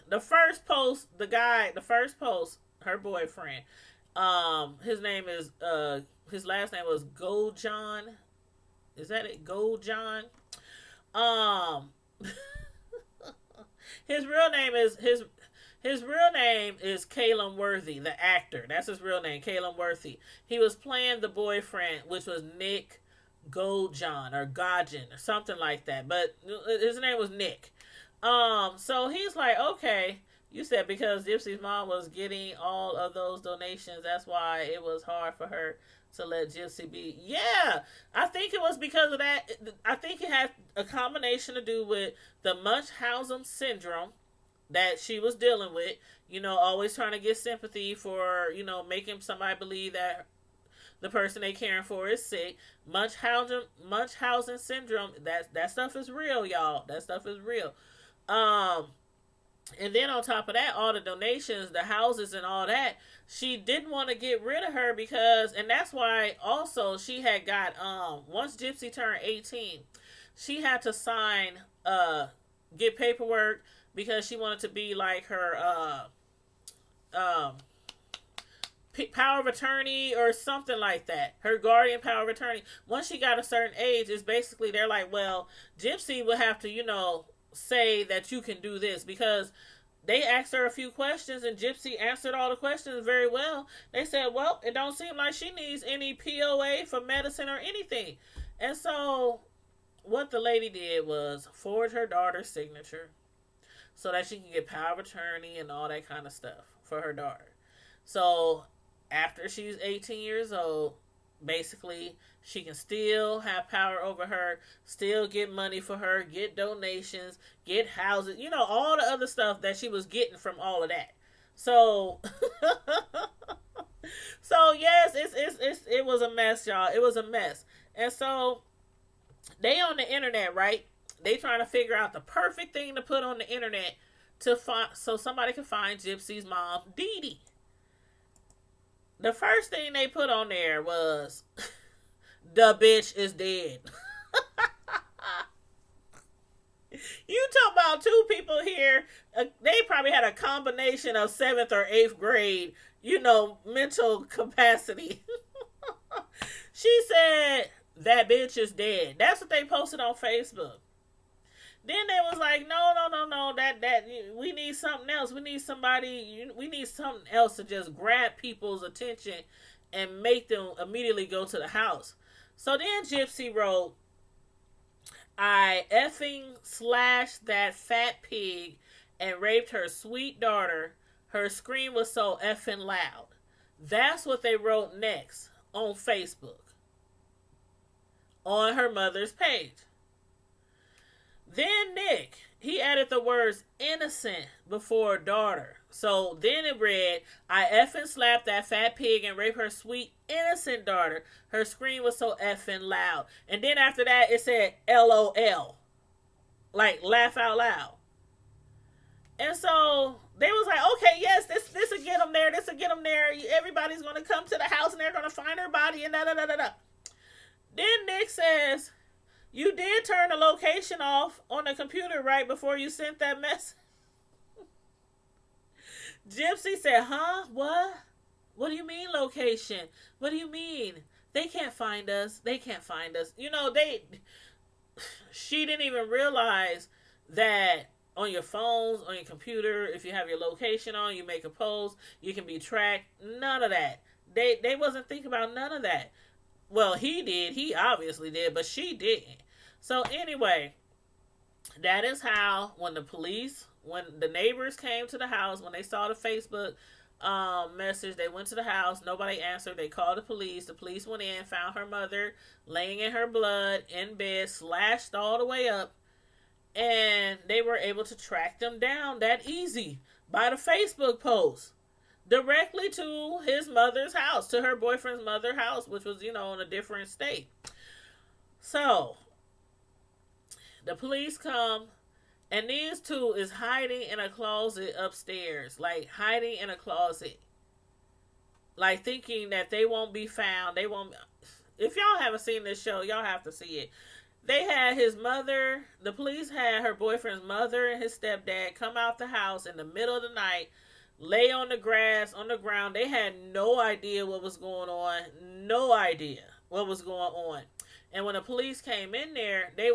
the first post, her boyfriend, his name is, his last name was Goldjohn. Is that it? Goldjohn? His real name is his real name is Caleb Worthy, the actor. That's his real name, Caleb Worthy. He was playing the boyfriend, which was Nick Gojan or Godjan or something like that. But his name was Nick. So he's like, okay, you said because Gypsy's mom was getting all of those donations, that's why it was hard for her to let Gypsy be. Yeah, I think it was because of that. I think it had a combination to do with the Munchausen syndrome that she was dealing with. You know, always trying to get sympathy for, you know, making somebody believe that the person they caring for is sick. Munchausen syndrome. That stuff is real, y'all. That stuff is real. And then on top of that, all the donations, the houses and all that, she didn't want to get rid of her because, and that's why also she had got, once Gypsy turned 18, she had to sign, get paperwork because she wanted to be like her, power of attorney or something like that. Her guardian power of attorney. Once she got a certain age, it's basically, they're like, well, Gypsy would have to, you know, say that you can do this because they asked her a few questions and Gypsy answered all the questions very well. They said, well, it don't seem like she needs any POA for medicine or anything. And so what the lady did was forge her daughter's signature so that she can get power of attorney and all that kind of stuff for her daughter. So after she's 18 years old, basically, she can still have power over her, still get money for her, get donations, get houses, you know, all the other stuff that she was getting from all of that. So, so yes, it was a mess, y'all. It was a mess. And so, they on the internet, right? They trying to figure out the perfect thing to put on the internet to find, so somebody can find Gypsy's mom, Dee Dee. The first thing they put on there was, the bitch is dead. You talk about two people here, they probably had a combination of 7th or 8th grade, you know, mental capacity. She said, that bitch is dead. That's what they posted on Facebook. Then they was like, no, that we need something else. We need something else to just grab people's attention and make them immediately go to the house. So then Gypsy wrote, I effing slashed that fat pig and raped her sweet daughter. Her scream was so effing loud. That's what they wrote next on Facebook on her mother's page. Then Nick, he added the words innocent before daughter. So then it read, I effing slapped that fat pig and raped her sweet innocent daughter. Her scream was so effing loud. And then after that it said LOL. Like laugh out loud. And so they was like, okay, yes, this will get them there. This will get them there. Everybody's going to come to the house and they're going to find her body and da da da da da. Then Nick says, you did turn the location off on the computer right before you sent that message. Gypsy said, huh? What? What do you mean location? What do you mean? They can't find us. They can't find us. You know, she didn't even realize that on your phones, on your computer, if you have your location on, you make a post, you can be tracked. None of that. They wasn't thinking about none of that. Well, he did. He obviously did, but she didn't. So anyway, that is how when the neighbors came to the house, when they saw the Facebook message, they went to the house. Nobody answered. They called the police. The police went in, found her mother laying in her blood in bed, slashed all the way up, and they were able to track them down that easy by the Facebook post. Directly to his mother's house, to her boyfriend's mother's house, which was, you know, in a different state. So, the police come, and these two is hiding in a closet upstairs. Like, hiding in a closet. Like, thinking that they won't be found. They won't. If y'all haven't seen this show, y'all have to see it. They had his mother, the police had her boyfriend's mother and his stepdad come out the house in the middle of the night, lay on the grass, on the ground. They had no idea what was going on. No idea what was going on. And when the police came in there, they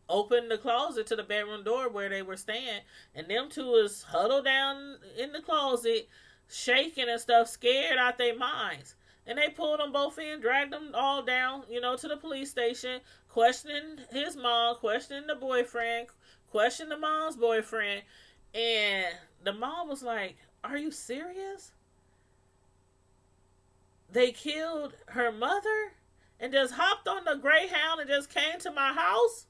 opened the closet to the bedroom door where they were staying, and them two was huddled down in the closet, shaking and stuff, scared out their minds. And they pulled them both in, dragged them all down, to the police station, questioning his mom, questioning the boyfriend, questioning the mom's boyfriend. And the mom was like, "Are you serious? They killed her mother and just hopped on the Greyhound and just came to my house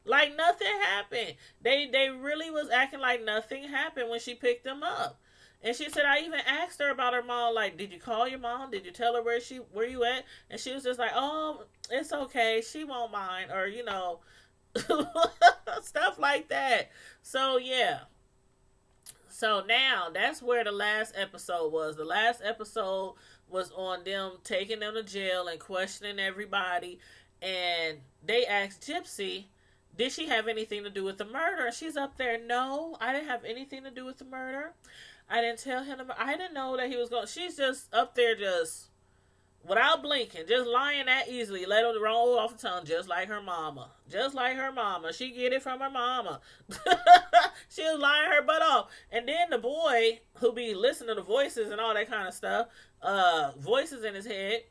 like nothing happened." They really was acting like nothing happened when she picked them up. And she said, I even asked her about her mom, like, did you call your mom? Did you tell her where you at? And she was just like, "Oh, it's okay. She won't mind," or stuff like that. So yeah. So now that's where the last episode was. The last episode was on them taking them to jail and questioning everybody. And they asked Gypsy, did she have anything to do with the murder? And she's up there, "No, I didn't have anything to do with the murder. I didn't tell him. I didn't know that he was going." She's just up there, just without blinking, just lying that easily. Let her roll off the tongue, just like her mama. Just like her mama. She get it from her mama. She was lying her butt off. And then the boy, who be listening to voices and all that kind of stuff, voices in his head.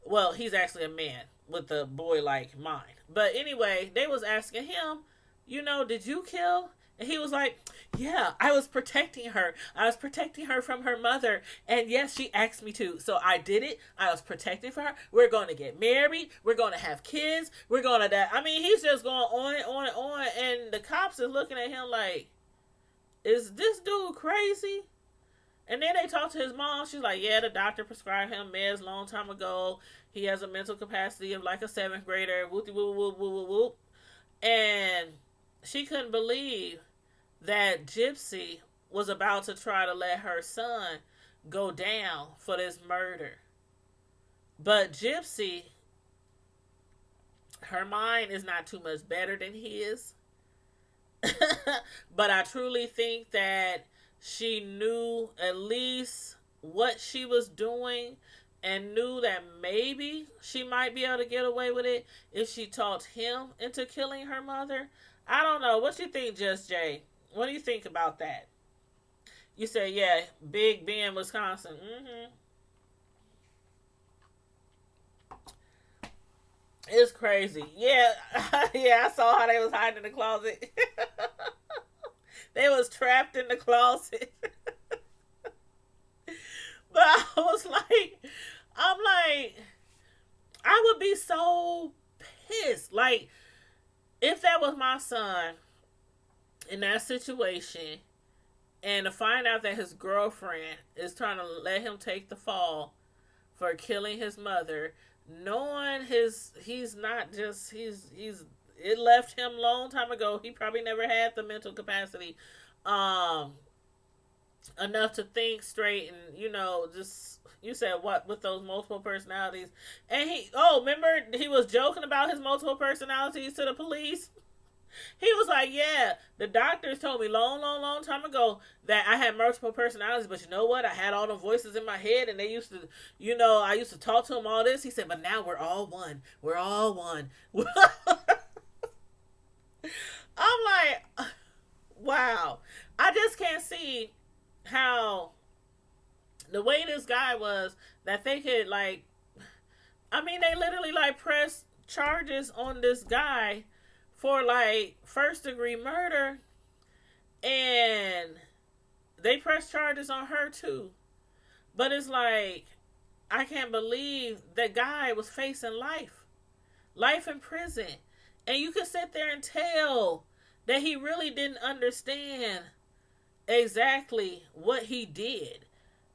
Well, he's actually a man with a boy-like mind. But anyway, they was asking him, did you kill? And he was like, "Yeah, I was protecting her. I was protecting her from her mother. And yes, she asked me to. So I did it. I was protecting for her. We're going to get married. We're going to have kids. We're going to die." I mean, he's just going on and on and on. And the cops is looking at him like, is this dude crazy? And then they talked to his mom. She's like, "Yeah, the doctor prescribed him meds a long time ago. He has a mental capacity of like a 7th grader. Whoop, whoop, whoop, whoop, whoop." And she couldn't believe that Gypsy was about to try to let her son go down for this murder. But Gypsy, her mind is not too much better than his. But I truly think that she knew at least what she was doing and knew that maybe she might be able to get away with it if she talked him into killing her mother. I don't know. What you think, Just Jay? What do you think about that? You said, yeah, Big Ben, Wisconsin. It's crazy. Yeah, yeah, I saw how they was hiding in the closet. They was trapped in the closet. But I'm like, I would be so pissed. Like, if that was my son in that situation, and to find out that his girlfriend is trying to let him take the fall for killing his mother, knowing he's not just, it left him a long time ago. He probably never had the mental capacity enough to think straight, and just, you said what, with those multiple personalities. And remember he was joking about his multiple personalities to the police. He was like, "Yeah, the doctors told me long time ago that I had multiple personalities, but you know what? I had all the voices in my head, and they used to, I used to talk to them all this." He said, "But now we're all one. We're all one." I'm like, wow. I just can't see how the way this guy was, that they could, like, I mean, they literally, like, pressed charges on this guy for, like, 1st-degree murder, and they pressed charges on her too. But it's like, I can't believe that guy was facing life in prison, and you could sit there and tell that he really didn't understand exactly what he did.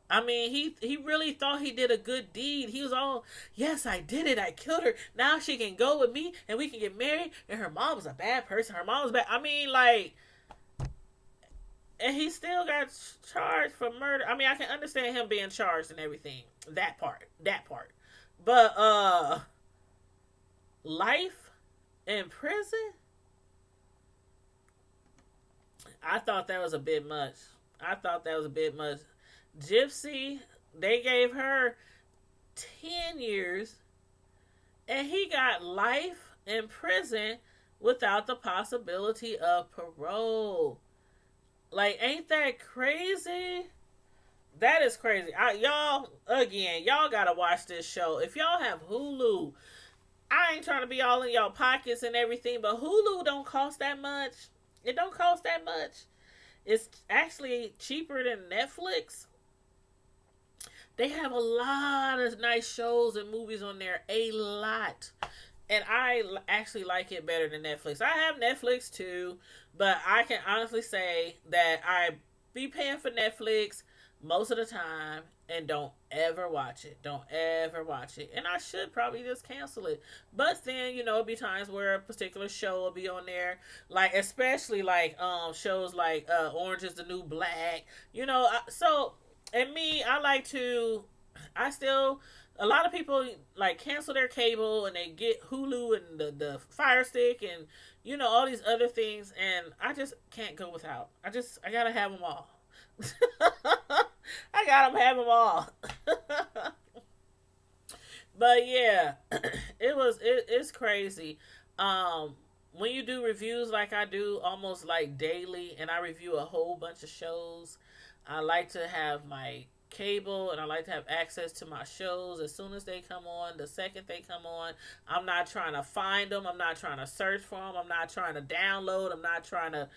I mean, he really thought he did a good deed. He was all, "Yes, I did it. I killed her. Now she can go with me and we can get married. And her mom was a bad person. Her mom was bad." I mean, like, and he still got charged for murder. I mean, I can understand him being charged and everything. That part. But, life in prison? I thought that was a bit much. Gypsy, they gave her 10 years, and he got life in prison without the possibility of parole. Like, ain't that crazy? That is crazy. Y'all, again, y'all gotta watch this show. If y'all have Hulu, I ain't trying to be all in y'all pockets and everything, but Hulu don't cost that much. It don't cost that much. It's actually cheaper than Netflix. They have a lot of nice shows and movies on there. A lot. And I actually like it better than Netflix. I have Netflix too, but I can honestly say that I be paying for Netflix most of the time and don't ever watch it. Don't ever watch it. And I should probably just cancel it. But then, it'll be times where a particular show will be on there. Like, especially like shows like Orange is the New Black. So, and me, I still, a lot of people like cancel their cable and they get Hulu and the Fire Stick and all these other things, and I just can't go without. I gotta have them all. I gotta have them all. But yeah, it's crazy. When you do reviews like I do, almost like daily, and I review a whole bunch of shows, I like to have my cable and I like to have access to my shows as soon as they come on. The second they come on, I'm not trying to find them. I'm not trying to search for them. I'm not trying to download. I'm not trying to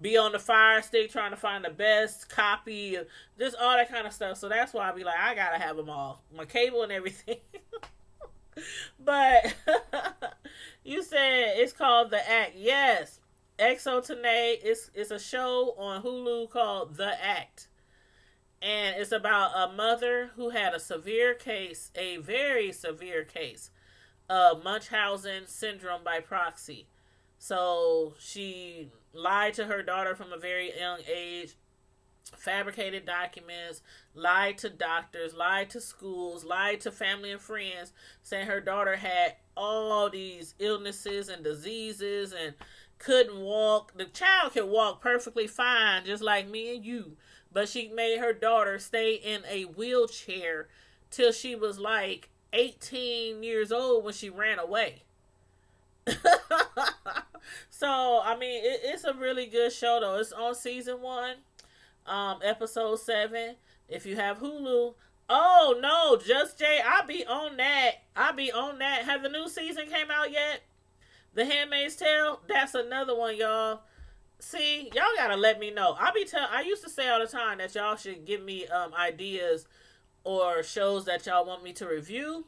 be on the Fire Stick trying to find the best copy, just all that kind of stuff. So that's why I be like, I gotta have them all, my cable and everything. But you said it's called The Act. Yes, Exotene. It's a show on Hulu called The Act. And it's about a mother who had a very severe case of Munchausen syndrome by proxy. So she lied to her daughter from a very young age, fabricated documents, lied to doctors, lied to schools, lied to family and friends, saying her daughter had all these illnesses and diseases and couldn't walk. The child could walk perfectly fine, just like me and you. But she made her daughter stay in a wheelchair till she was like 18 years old when she ran away. So, I mean, it's a really good show, though. It's on season 1, episode 7. If you have Hulu. Oh, no, Just Jay, I'll be on that. Have the new season came out yet? The Handmaid's Tale? That's another one, y'all. See, y'all gotta let me know. I used to say all the time that y'all should give me ideas or shows that y'all want me to review,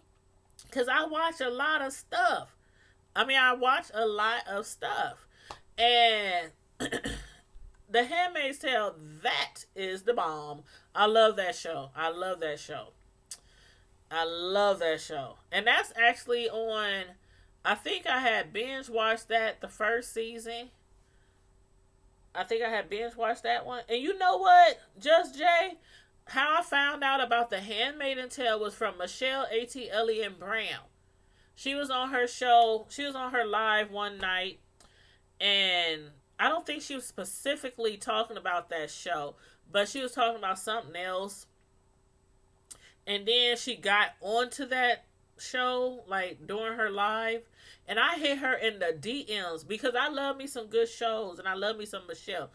because I watch a lot of stuff. I watch a lot of stuff. And The Handmaid's Tale, that is the bomb. I love that show. And that's actually on, I think I had binge watched that the first season. I think I had binge watched that one. And you know what, Just Jay? How I found out about The Handmaid's Tale was from Michelle A.T. Elliott Brown. She was on her show. She was on her live one night. And I don't think she was specifically talking about that show, but she was talking about something else. And then she got onto that show, like, during her live. And I hit her in the DMs because I love me some good shows and I love me some Michelle.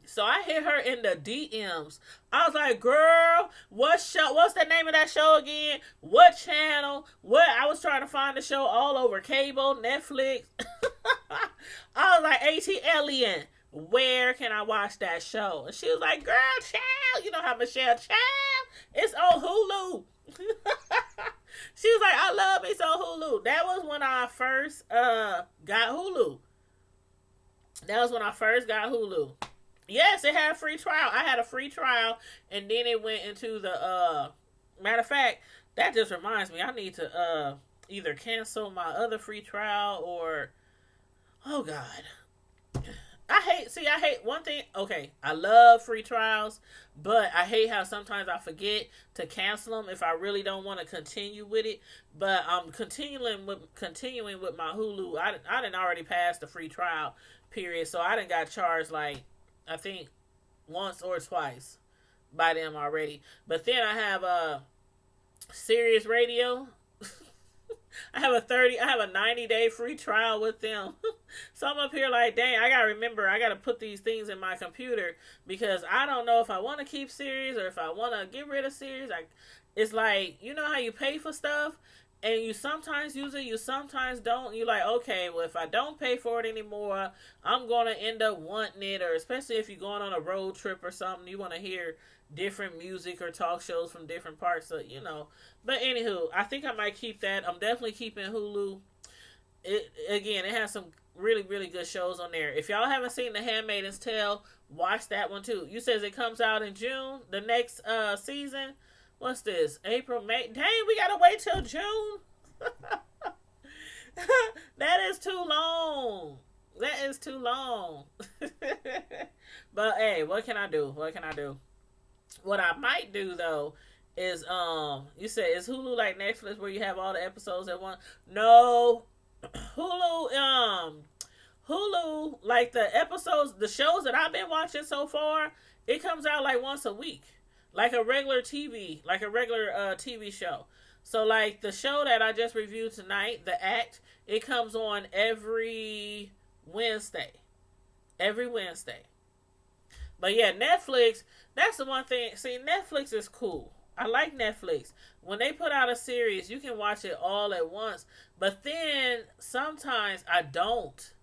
So I hit her in the DMs. I was like, girl, what's the name of that show again? What channel? What? I was trying to find the show all over cable, Netflix. I was like, A.T. Elliott, where can I watch that show? And she was like, girl, child. You know how Michelle, child, it's on Hulu. She was like, I love me some Hulu. That was when I first got Hulu. Yes, it had a free trial. I had a free trial, and then it went into the matter of fact, that just reminds me, I need to either cancel my other free trial or, oh God. I hate one thing. Okay, I love free trials, but I hate how sometimes I forget to cancel them if I really don't want to continue with it. But I'm continuing with my Hulu. I didn't already pass the free trial period, so I didn't got charged like, I think once or twice by them already. But then I have Sirius Radio. I have a 90-day free trial with them. So I'm up here like, dang, I gotta remember, I gotta put these things in my computer because I don't know if I want to keep series or if I want to get rid of series. Like, it's like, you know how you pay for stuff and you sometimes use it, you sometimes don't. You like, okay, well, if I don't pay for it anymore, I'm gonna end up wanting it, or especially if you're going on a road trip or something, you want to hear different music or talk shows from different parts of, you know. But anywho, I think I might keep that. I'm definitely keeping Hulu. It again, it has some really really good shows on there. If y'all haven't seen The Handmaid's Tale, watch that one too. You says it comes out in June, the next season. What's this? April, May. Dang, we gotta wait till June. That is too long. That is too long. But hey, what can I do? What can I do? What I might do though is you said is Hulu like Netflix where you have all the episodes at once? No. Hulu Hulu, like the episodes, the shows that I've been watching so far, it comes out like once a week, like a regular TV, like a regular TV show. So like the show that I just reviewed tonight, The Act, it comes on Wednesday, every Wednesday. But yeah, Netflix, that's the one thing. See, Netflix is cool. I like Netflix. When they put out a series, you can watch it all at once. But then sometimes I don't.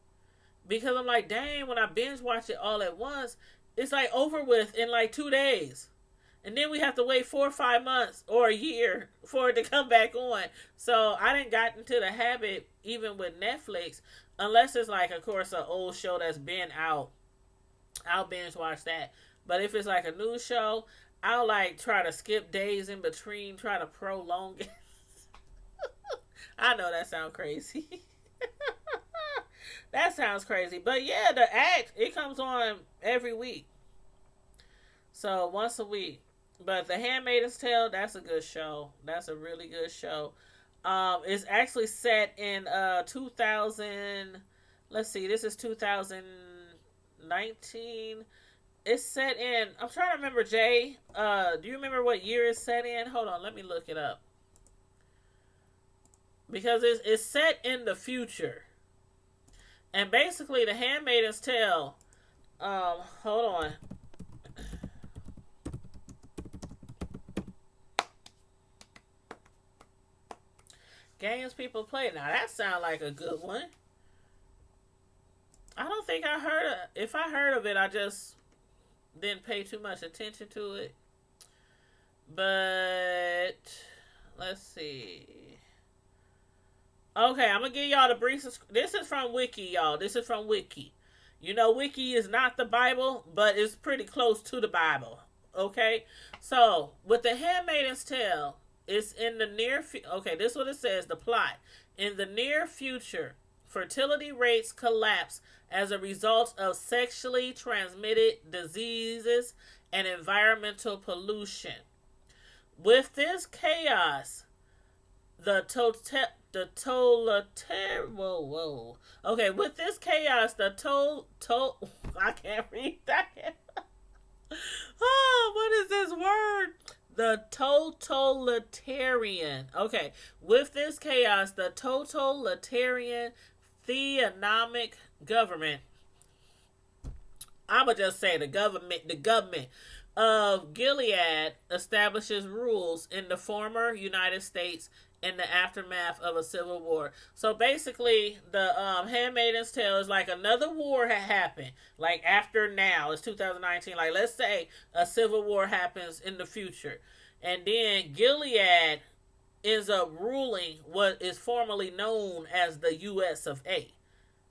Because I'm like, dang, when I binge watch it all at once, it's like over with in like 2 days. And then we have to wait 4 or 5 months or a year for it to come back on. So I didn't got into the habit, even with Netflix, unless it's like, of course, an old show that's been out. I'll binge watch that. But if it's like a new show, I'll like try to skip days in between, try to prolong it. I know that sounds crazy. That sounds crazy. But yeah, The Act, it comes on every week. So once a week. But The Handmaid's Tale, that's a good show. That's a really good show. It's actually set in 2000. Let's see, this is 2019. It's set in, I'm trying to remember, Jay. Do you remember what year it's set in? Hold on, let me look it up. Because it's set in the future. And basically, The Handmaid's Tale, hold on. Games people play. Now, that sounds like a good one. I don't think I heard of it. If I heard of it, I just didn't pay too much attention to it. But let's see. Okay, I'm gonna give y'all the brief. This is from Wiki, y'all. This is from Wiki. You know, Wiki is not the Bible, but it's pretty close to the Bible. Okay, so with The Handmaid's Tale, it's in the near. Okay, this is what it says. The plot: in the near future, fertility rates collapse as a result of sexually transmitted diseases and environmental pollution. With this chaos, the Okay, with this chaos, I can't read that. Oh, what is this word? The totalitarian. Okay, with this chaos, the totalitarian theonomic government. I'ma just say the government of Gilead establishes rules in the former United States in the aftermath of a civil war. So basically, the Handmaid's Tale is like another war had happened. Like after now, it's 2019. Like let's say a civil war happens in the future, and then Gilead ends up ruling what is formerly known as the U.S. of A.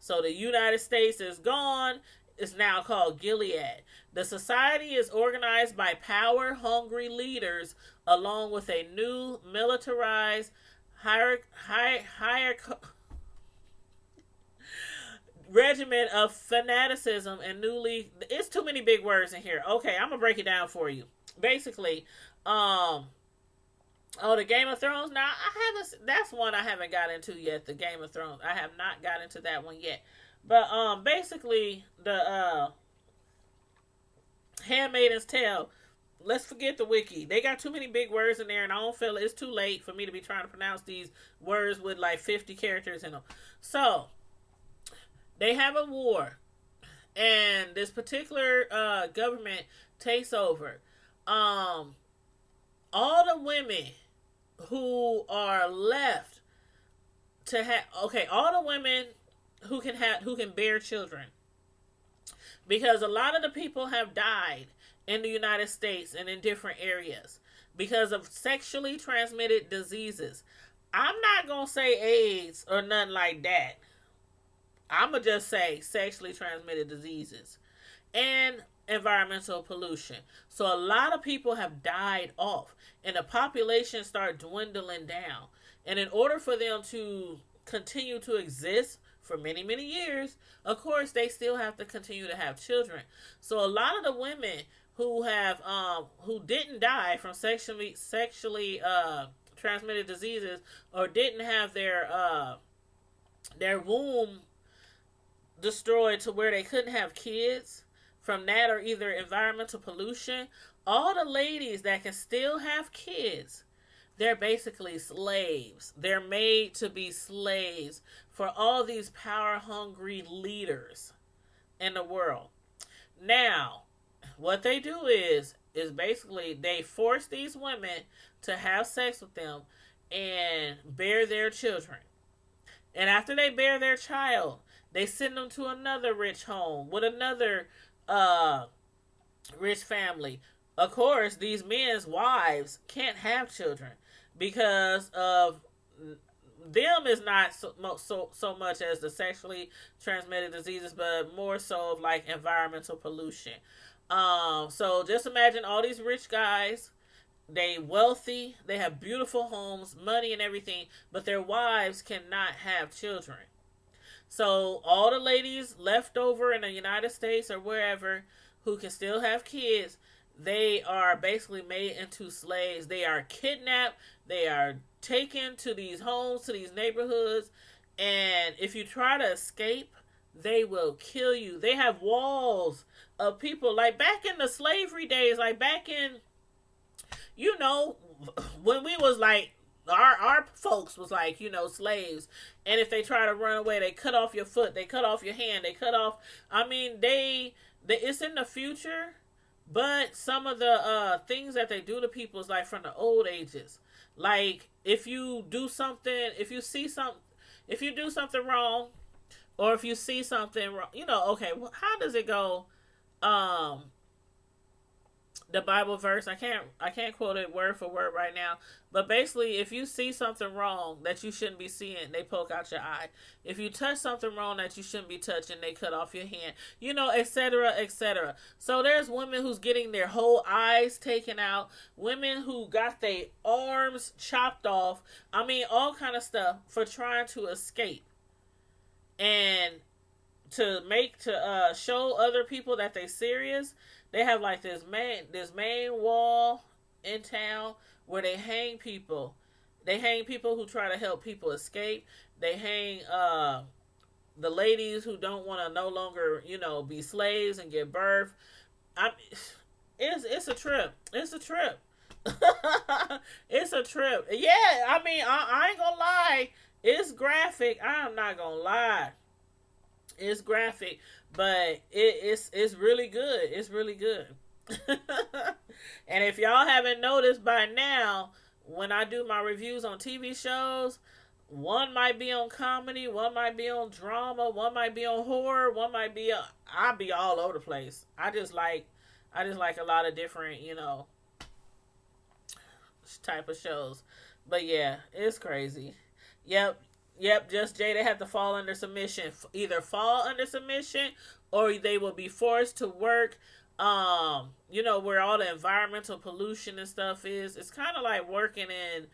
So the United States is gone. It's now called Gilead. The society is organized by power-hungry leaders along with a new militarized regimen of fanaticism and newly... It's too many big words in here. Okay, I'm going to break it down for you. Basically, the Game of Thrones. Now, that's one I haven't got into yet, the Game of Thrones. I have not got into that one yet. But basically, the Handmaid's Tale, let's forget the wiki. They got too many big words in there, and I don't feel it's too late for me to be trying to pronounce these words with like 50 characters in them. So, They have a war, and this particular government takes over. Um, all the women who are left to have, okay, all the women who can bear children, because a lot of the people have died in the United States and in different areas because of sexually transmitted diseases. I'm not gonna say AIDS or nothing like that. I'm gonna just say sexually transmitted diseases and environmental pollution. So a lot of people have died off, and the population start dwindling down. And in order for them to continue to exist for many many years, of course they still have to continue to have children. So a lot of the women who didn't die from sexually transmitted diseases, or didn't have their womb destroyed to where they couldn't have kids from that, or either environmental pollution, all the ladies that can still have kids, they're basically slaves. They're made to be slaves for all these power hungry leaders in the world. Now, what they do is basically they force these women to have sex with them and bear their children. And after they bear their child, they send them to another rich home with another uh, rich family. Of course, these men's wives can't have children because of them is not so much as the sexually transmitted diseases, but more so of like environmental pollution. So just imagine all these rich guys. They wealthy, they have beautiful homes, money and everything, but their wives cannot have children. So all the ladies left over in the United States or wherever who can still have kids, they are basically made into slaves. They are kidnapped. They are taken to these homes, to these neighborhoods, and if you try to escape, they will kill you. They have walls of people like back in the slavery days, like back in, you know, when we was like our folks was like, you know, slaves, and if they try to run away, they cut off your foot, they cut off your hand, they cut off, I mean, they it's in the future, but some of the things that they do to people is like from the old ages. Like if you do something, if you do something wrong, or if you see something wrong, you know, okay, well, how does it go? um the Bible verse. I can't quote it word for word right now, but basically, if you see something wrong that you shouldn't be seeing, they poke out your eye. If you touch something wrong that you shouldn't be touching, they cut off your hand. You know, etc., etc. So there's women who's getting their whole eyes taken out. Women who got their arms chopped off. I mean, all kind of stuff for trying to escape and to show other people that they serious. They have like this main wall in town where they hang people. They hang people who try to help people escape. They hang the ladies who don't want to no longer, you know, be slaves and give birth. It's a trip. It's a trip. It's a trip. Yeah, I mean, I ain't gonna lie. It's graphic. I'm not gonna lie. It's graphic, but it's really good. It's really good. And if y'all haven't noticed by now, when I do my reviews on TV shows, one might be on comedy, one might be on drama, one might be on horror, one might be I'll be all over the place. I just like a lot of different, you know, type of shows. But yeah, it's crazy. Yep. Just Jay, they have to fall under submission. Either fall under submission, or they will be forced to work. You know, where all the environmental pollution and stuff is. It's kind of like working in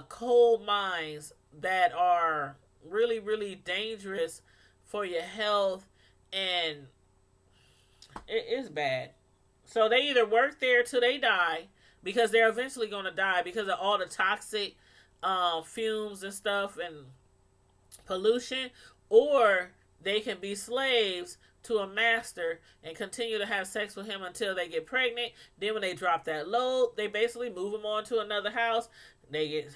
coal mines that are really, really dangerous for your health, and it is bad. So they either work there till they die, because they're eventually going to die because of all the toxic fumes and stuff and pollution, or they can be slaves to a master and continue to have sex with him until they get pregnant. Then when they drop that load, they basically move them on to another house.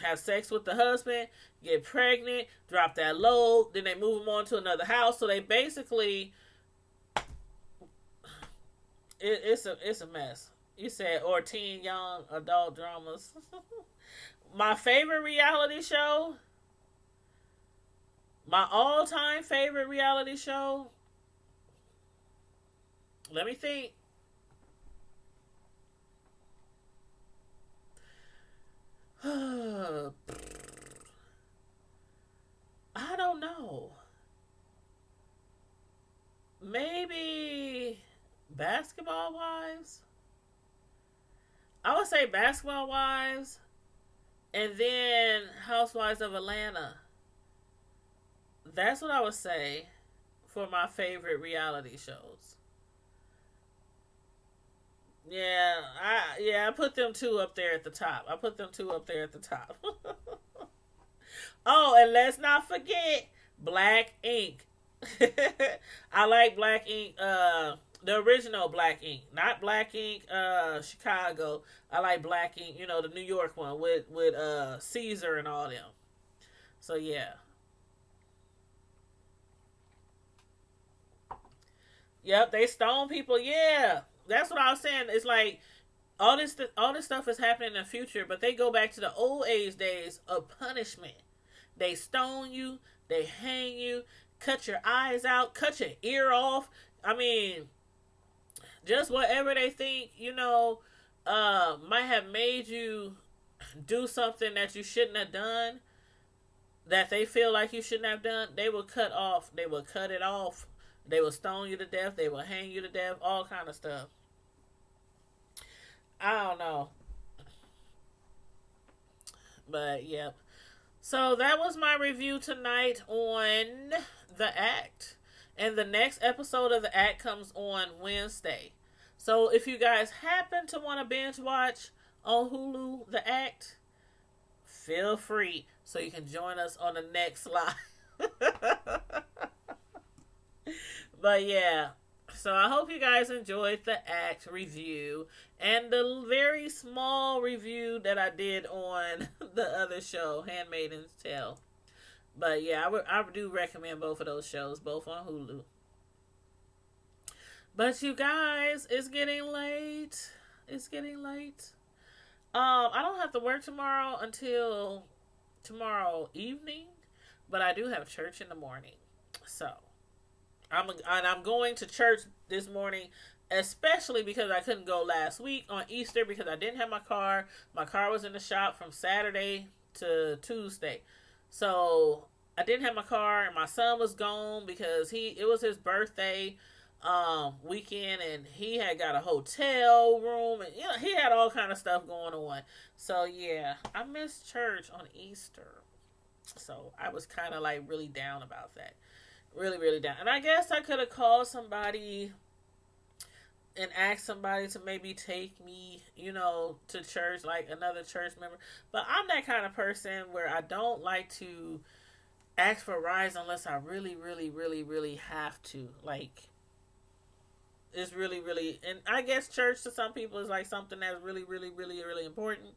Have sex with the husband, get pregnant, drop that load, then they move them on to another house. So they basically, it's a mess. You said, or teen young adult dramas. My favorite reality show, my all time favorite reality show. Let me think. I don't know. Maybe Basketball Wives. I would say Basketball Wives, and then Housewives of Atlanta. That's what I would say for my favorite reality shows. I put them two up there at the top. I put them two up there at the top. Oh, and let's not forget Black Ink. I like Black Ink. The original Black Ink, not Black Ink. Chicago. I like Black Ink. You know, the New York one with Caesar and all them. So yeah. Yep, they stone people. Yeah, that's what I was saying. It's like all this stuff is happening in the future, but they go back to the old age days of punishment. They stone you, they hang you, cut your eyes out, cut your ear off. I mean, just whatever they think, might have made you do something that you shouldn't have done, that they feel like you shouldn't have done, they will cut off. They will cut it off. They will stone you to death. They will hang you to death. All kind of stuff. I don't know. But, yep. So, that was my review tonight on The Act. And the next episode of The Act comes on Wednesday. So, if you guys happen to want to binge watch on Hulu The Act, feel free so you can join us on the next live. But yeah, so I hope you guys enjoyed the Act review and the very small review that I did on the other show, Handmaid's Tale. But yeah, I do recommend both of those shows, both on Hulu. But you guys, it's getting late. It's getting late. I don't have to work tomorrow until tomorrow evening, but I do have church in the morning. So I'm going to church this morning, especially because I couldn't go last week on Easter because I didn't have my car. My car was in the shop from Saturday to Tuesday. So I didn't have my car, and my son was gone because it was his birthday weekend, and he had got a hotel room, and he had all kind of stuff going on. So yeah, I missed church on Easter. So I was kind of like really down about that. Really, really down. And I guess I could have called somebody and asked somebody to maybe take me, to church, like another church member. But I'm that kind of person where I don't like to ask for rides unless I really, really, really, really have to. Like, it's really, really, and I guess church to some people is like something that's really, really, really, really important.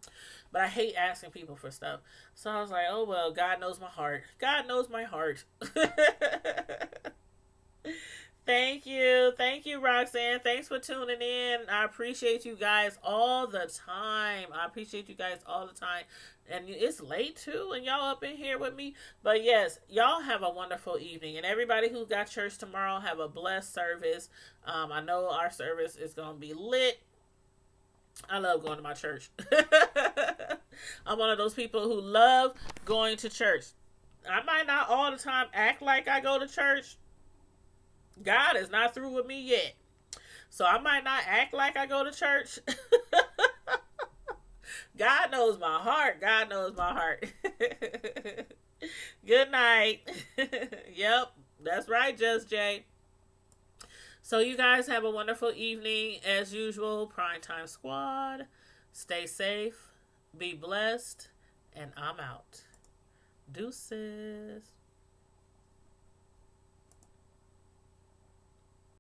But I hate asking people for stuff. So I was like, oh, well, God knows my heart. God knows my heart. Thank you. Thank you, Roxanne. Thanks for tuning in. I appreciate you guys all the time. And it's late, too, and y'all up in here with me. But, yes, y'all have a wonderful evening. And everybody who got church tomorrow, have a blessed service. I know our service is going to be lit. I love going to my church. I'm one of those people who love going to church. I might not all the time act like I go to church. God is not through with me yet. So I might not act like I go to church. God knows my heart. God knows my heart. Good night. Yep, that's right, Just Jay. So you guys have a wonderful evening. As usual, Primetime Squad. Stay safe. Be blessed. And I'm out. Deuces.